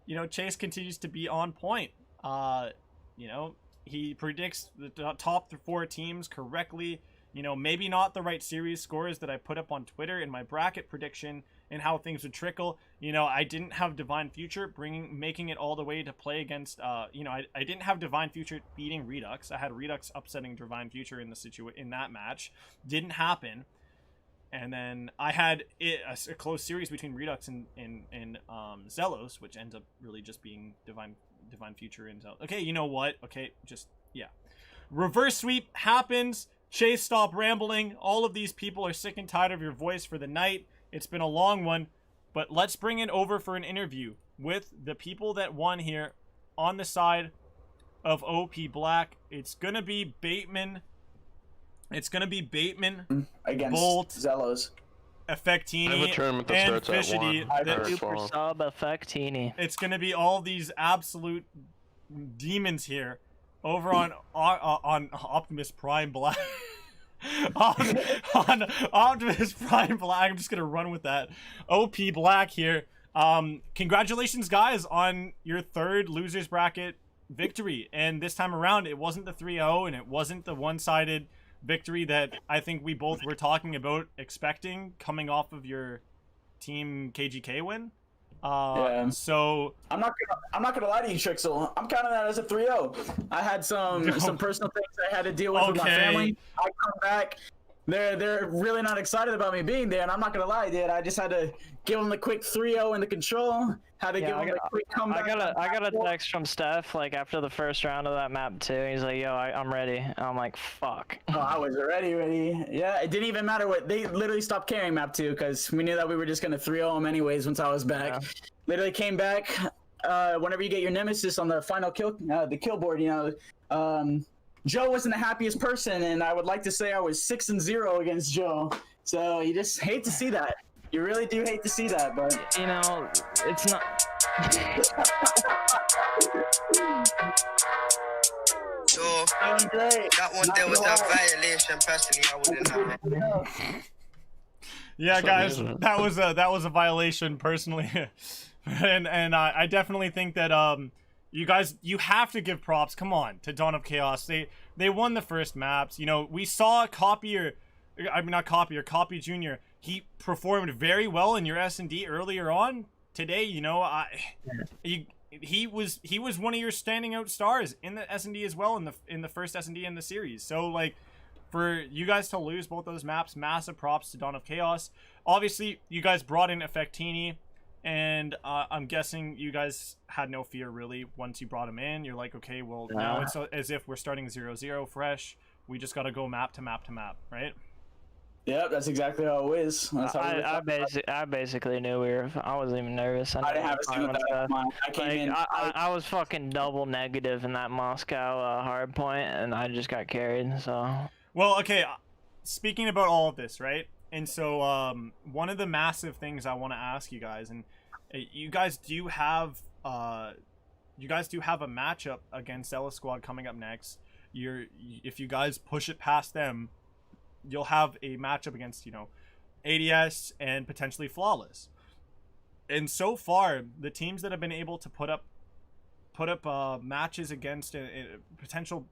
on point. You know, he predicts the top 4 teams correctly. You know, maybe not the right series scores that I put up on Twitter in my bracket prediction and how things would trickle. You know, I didn't have Divine Future making it all the way to play against, you know, I didn't have Divine Future beating Redux. I had Redux upsetting Divine Future in that match. Didn't happen. And then I had a close series between Redux and Zelos, which ends up really just being Divine Future and Zelos. Okay, you know what? Okay, just, yeah. Reverse sweep happens. Chase, stop rambling. All of these people are sick and tired of your voice for the night. It's been a long one, but let's bring it over for an interview with the people that won here on the side of OP Black. It's going to be Bateman. It's going to be Bateman against Bolt, Zelos, Effectini, and Fishity. Super sub Effectini. It's going to be all these absolute demons here over on Optimus Prime Black. on Optimus Prime Black. I'm just gonna run with that. OP Black here. Congratulations, guys, on your 3rd losers bracket victory. And this time around, it wasn't the 3-0, and it wasn't the one-sided victory that I think we both were talking about expecting coming off of your Team KGK win. Yeah. So I'm not gonna lie to you, Trixel. I'm counting that as a 3-0. I had some personal things I had to deal with my family. I come back. They're really not excited about me being there, and I'm not gonna lie, dude. I just had to give them the quick 3-0 in the control. Had to give them a quick comeback. I got a text from Steph like after the first round of that map too. He's like, "Yo, I'm ready." And I'm like, "Fuck." Oh, I was ready. Yeah, it didn't even matter what they literally stopped carrying map 2 because we knew that we were just gonna 3-0 them anyways once I was back. Yeah. Literally came back. Whenever you get your nemesis on the final kill, the kill board, you know, Joe wasn't the happiest person, and I would like to say I was 6-0 against Joe. So you just hate to see that. You really do hate to see that, but you know, it's not. So that one there was a violation. Personally, I wouldn't have it. Yeah, guys, that was a violation personally, and I definitely think that You guys, you have to give props, come on, to Dawn of Chaos. They won the first maps. You know, we saw Copy Jr. He performed very well in your S&D earlier on today. You know, he was one of your standing out stars in the S&D as well, in the first S&D in the series. So like, for you guys to lose both those maps, massive props to Dawn of Chaos. Obviously, you guys brought in Effectini, and I'm guessing you guys had no fear really once you brought him in. You're like, okay, well now it's as if we're starting 0-0 fresh. We just got to go map to map to map, right? Yep, that's exactly how it is. That's how I basically knew I wasn't even nervous. I didn't have a single doubt. I came in. I was fucking double negative in that Moscow hard point, and I just got carried. So. Well, okay. Speaking about all of this, right? And so, one of the massive things I want to ask you guys, and you guys do have a matchup against Zealous Squad coming up next. If you guys push it past them, you'll have a matchup against, you know, ADS and potentially Flawless. And so far, the teams that have been able to put up matches against a potential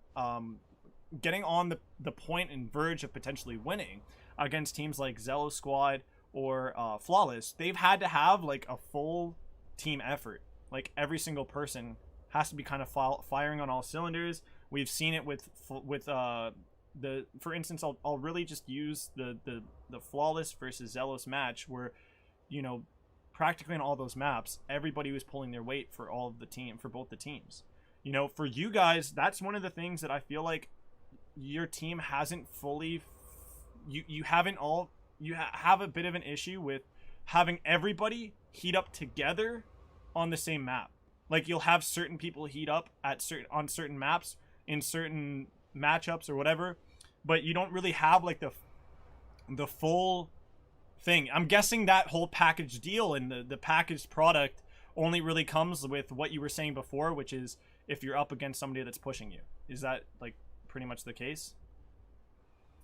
getting on the point and verge of potentially winning against teams like Zealous Squad or Flawless, they've had to have like a full team effort. Like every single person has to be kind of firing on all cylinders. We've seen it with for instance, I'll really just use the Flawless versus Zealous match where, you know, practically on all those maps, everybody was pulling their weight for both the teams. You know, for you guys, that's one of the things that I feel like your team hasn't fully, you have a bit of an issue with having everybody heat up together on the same map. Like you'll have certain people heat up on certain maps in certain matchups or whatever, but you don't really have like the full thing. I'm guessing that whole package deal and the packaged product only really comes with what you were saying before, which is if you're up against somebody that's pushing you. Is that like pretty much the case?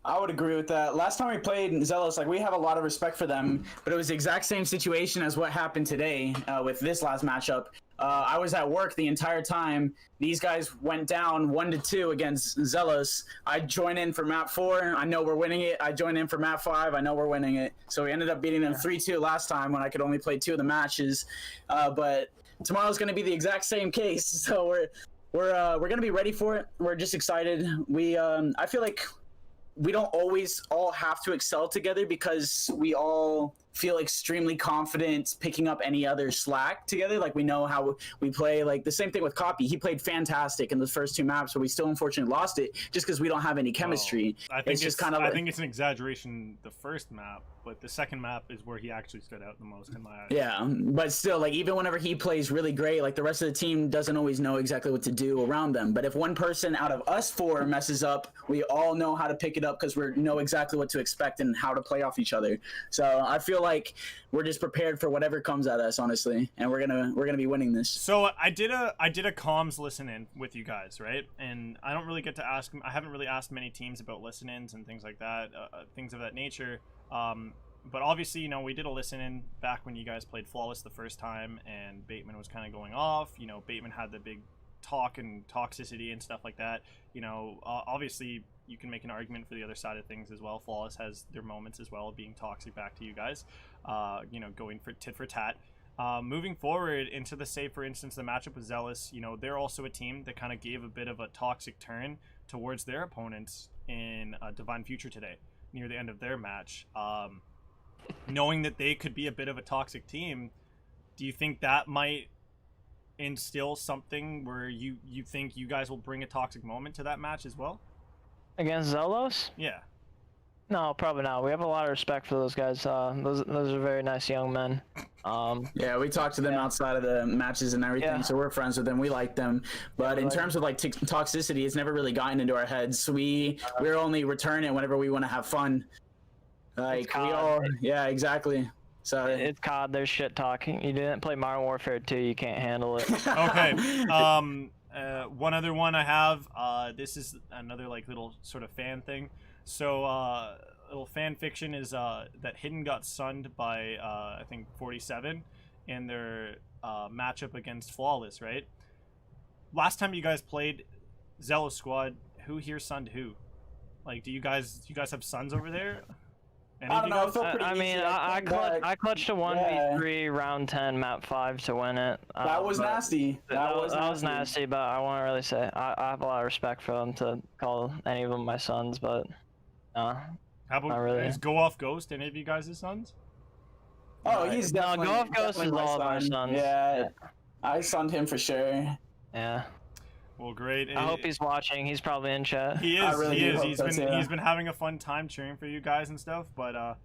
I would agree with that. Last time we played Zealous, like we have a lot of respect for them, but it was the exact same situation as what happened today with this last matchup. I was at work the entire time. These guys went down 1-2 against Zealous. I join in for map 4. I know we're winning it. I join in for map 5. I know we're winning it. So we ended up beating them 3-2 last time when I could only play 2 of the matches. But tomorrow's going to be the exact same case. So we're going to be ready for it. We're just excited. I feel like we don't always all have to excel together because we all feel extremely confident picking up any other slack together. Like we know how we play. Like the same thing with Copy. He played fantastic in the first 2 maps, but we still unfortunately lost it just because we don't have any chemistry. I think I think it's an exaggeration the first map, but the second map is where he actually stood out the most in my eyes. Yeah, but still, like even whenever he plays really great, like the rest of the team doesn't always know exactly what to do around them. But if one person out of us 4 messes up, we all know how to pick it up because we know exactly what to expect and how to play off each other. So I feel like we're just prepared for whatever comes at us, honestly, and we're gonna be winning this. So I did a comms listen in with you guys, right? And I don't really get to ask. I haven't really asked many teams about listen ins and things like that, things of that nature. But obviously, you know, we did a listen in back when you guys played Flawless the first time, and Bateman was kind of going off. You know, Bateman had the big talk and toxicity and stuff like that. You know, obviously you can make an argument for the other side of things as well. Flawless has their moments as well, being toxic back to you guys. You know, going for tit for tat. Moving forward into the, say for instance, the matchup with Zealous, you know, they're also a team that kind of gave a bit of a toxic turn towards their opponents in Divine Future today, near the end of their match. Knowing that they could be a bit of a toxic team, do you think that might instill something where you think you guys will bring a toxic moment to that match as well? Against Zealous? Yeah. No, probably not. We have a lot of respect for those guys. Those are very nice young men. Yeah, we talk to them outside of the matches and everything, so we're friends with them. We like them. But in terms of like toxicity, it's never really gotten into our heads. We're only return it whenever we want to have fun. Like we all, yeah, exactly. So it's COD. There's shit talking. You didn't play Modern Warfare 2. You can't handle it. Okay. One other one I have. This is another like little sort of fan thing. So little fan fiction is that Hidden got sunned by I think 47 in their matchup against Flawless, right? last time you guys played Zealous Squad, who here sunned who? Like, do you guys have sons over there? Any I don't know. It felt pretty I easy. mean, I clutched a 1v3 round 10 map 5 to win it. That was nasty. That was nasty, but I won't really say. I have a lot of respect for them to call any of them my sons, but how about not really. Is Go Off Ghost any of you guys' sons? Oh, he's definitely. Go Off Ghost is my all of our son. sons. Yeah, I sunned him for sure. Yeah. Well, great. I hope he's watching. He's probably in chat. He is. Really he is. hope He's been having a fun time cheering for you guys and stuff. But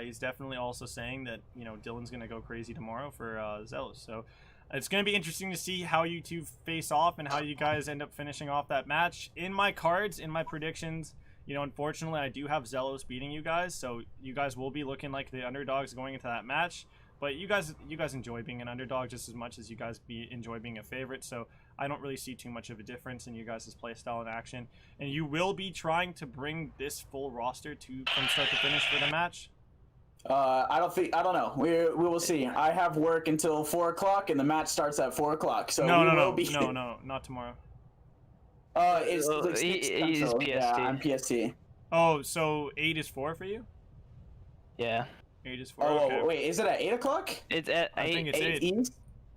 he's definitely also saying that Dylan's gonna go crazy tomorrow for Zealous. So it's gonna be interesting to see how you two face off and how you guys end up finishing off that match. In my cards, in my predictions, unfortunately, I do have Zealous beating you guys. So you guys will be looking like the underdogs going into that match. But you guys enjoy being an underdog just as much as you guys enjoy being a favorite. So I don't really see too much of a difference in you guys' play style and action. And you will be trying to bring this full roster from start to finish for the match? I don't know. We will see. I have work until 4 o'clock, and the match starts at 4 o'clock. So no, not tomorrow. It's he's PST. Yeah, I'm PST. Oh, so 8 is 4 for you? Yeah. 8 is 4. Oh, okay. wait, is it at 8 o'clock? It's at 8. I think it's 8. East?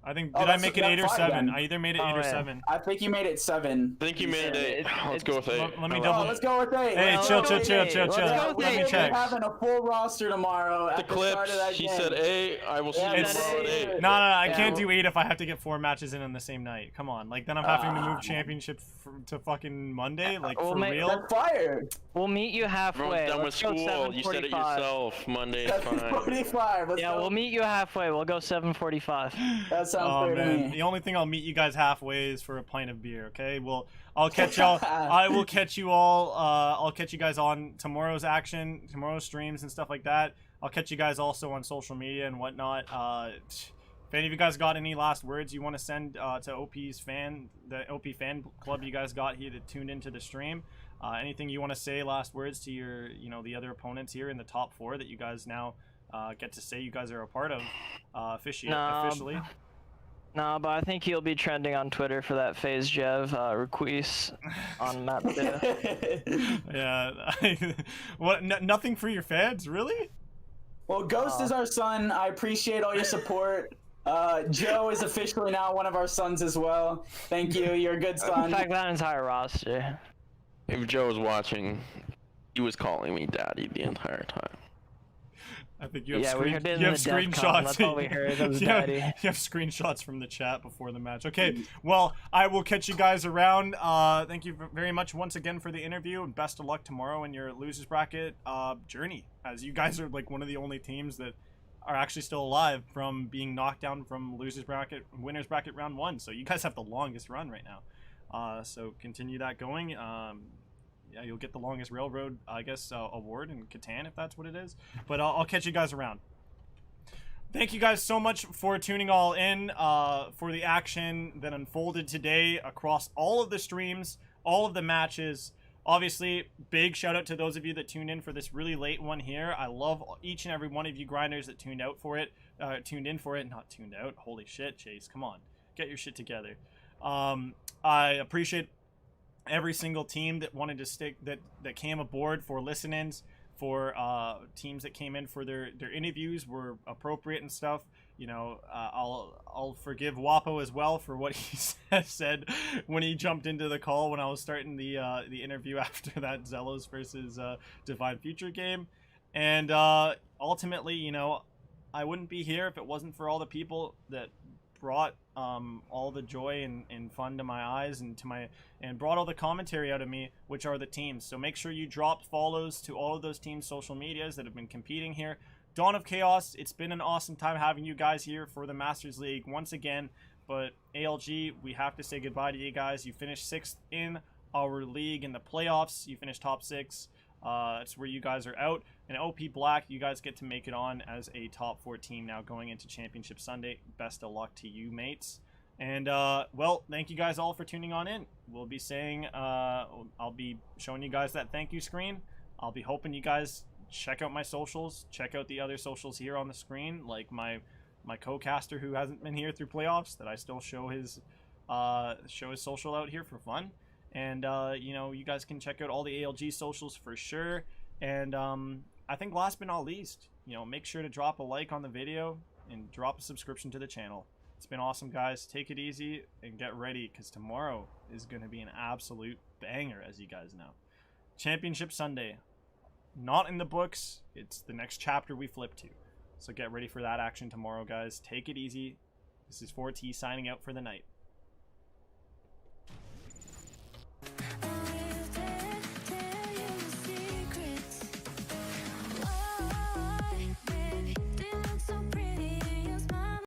I think, did I make it 8 or 7? I either made it 8 or 7. I think you made it 7. I think you made it 8. Let's go with 8. Let me double. Let's go with 8. Hey, chill. Let me check. We're having a full roster tomorrow at the start of that He game. said 8. I will see you tomorrow at 8. No, I can't do 8 if I have to get 4 matches in on the same night. Come on, like then I'm having to move championship to fucking Monday, like for real. That's fire. We'll meet you halfway. Everyone's done with school. You said it yourself. Monday is fine. 7:45. Let's go. We'll meet you halfway. We'll go 7:45. That sounds fair to me. The only thing I'll meet you guys halfway is for a pint of beer, okay? Well, I'll catch y'all. I will catch you all. I'll catch you guys on tomorrow's action, tomorrow's streams and stuff like that. I'll catch you guys also on social media and whatnot. If any of you guys got any last words you want to send to the OP fan club you guys got here that tuned into the stream, anything you want to say, last words to your, the other opponents here in the top 4 that you guys now get to say you guys are a part of officially. No, but I think he'll be trending on Twitter for that Phase Jev request on map 2. Yeah. What? Nothing for your fans, really? Well, Ghost is our son. I appreciate all your support. Joe is officially now one of our sons as well. Thank you. You're a good son. In fact, that entire roster. If Joe was watching, he was calling me daddy the entire time. I think you have, screenshots. That's all we heard. It was daddy. You have screenshots from the chat before the match. Okay, well, I will catch you guys around. Thank you very much once again for the interview, and best of luck tomorrow in your losers bracket journey, as you guys are like one of the only teams that are actually still alive from being knocked down from winners bracket round 1. So you guys have the longest run right now. So continue that going. Yeah, you'll get the longest railroad, I guess, award in Catan, if that's what it is. But I'll catch you guys around. Thank you guys so much for tuning all in for the action that unfolded today across all of the streams, all of the matches. Obviously, big shout out to those of you that tuned in for this really late one here. I love each and every one of you grinders that tuned in for it, not tuned out. Holy shit, Chase, come on, get your shit together. I appreciate every single team that wanted to stick, that came aboard for listen-ins, for teams that came in for their interviews were appropriate and stuff. I'll forgive Wapo as well for what he said when he jumped into the call when I was starting the interview after that Zealous versus Divine Future game. And ultimately, I wouldn't be here if it wasn't for all the people that brought all the joy and fun to my eyes and brought all the commentary out of me, which are the teams. So make sure you drop follows to all of those teams' social medias that have been competing here. Dawn of Chaos, it's been an awesome time having you guys here for the Masters League once again. But ALG, we have to say goodbye to you guys. You finished 6th in our league in the playoffs. You finished top 6. That's where you guys are out. And OP Black, you guys get to make it on as a top 4 team now going into Championship Sunday. Best of luck to you, mates. And, well, thank you guys all for tuning on in. We'll be saying, I'll be showing you guys that thank you screen. I'll be hoping you guys check out my socials. Check out the other socials here on the screen, like my co-caster who hasn't been here through playoffs, that I still show his show his social out here for fun. And, you know, you guys can check out all the ALG socials for sure. And I think last but not least, you know, make sure to drop a like on the video and drop a subscription to the channel. It's been awesome, guys. Take it easy and get ready, because tomorrow is going to be an absolute banger, as you guys know. Championship Sunday. Not in the books. It's the next chapter we flip to. So get ready for that action tomorrow, guys. Take it easy. This is 4T signing out for the night.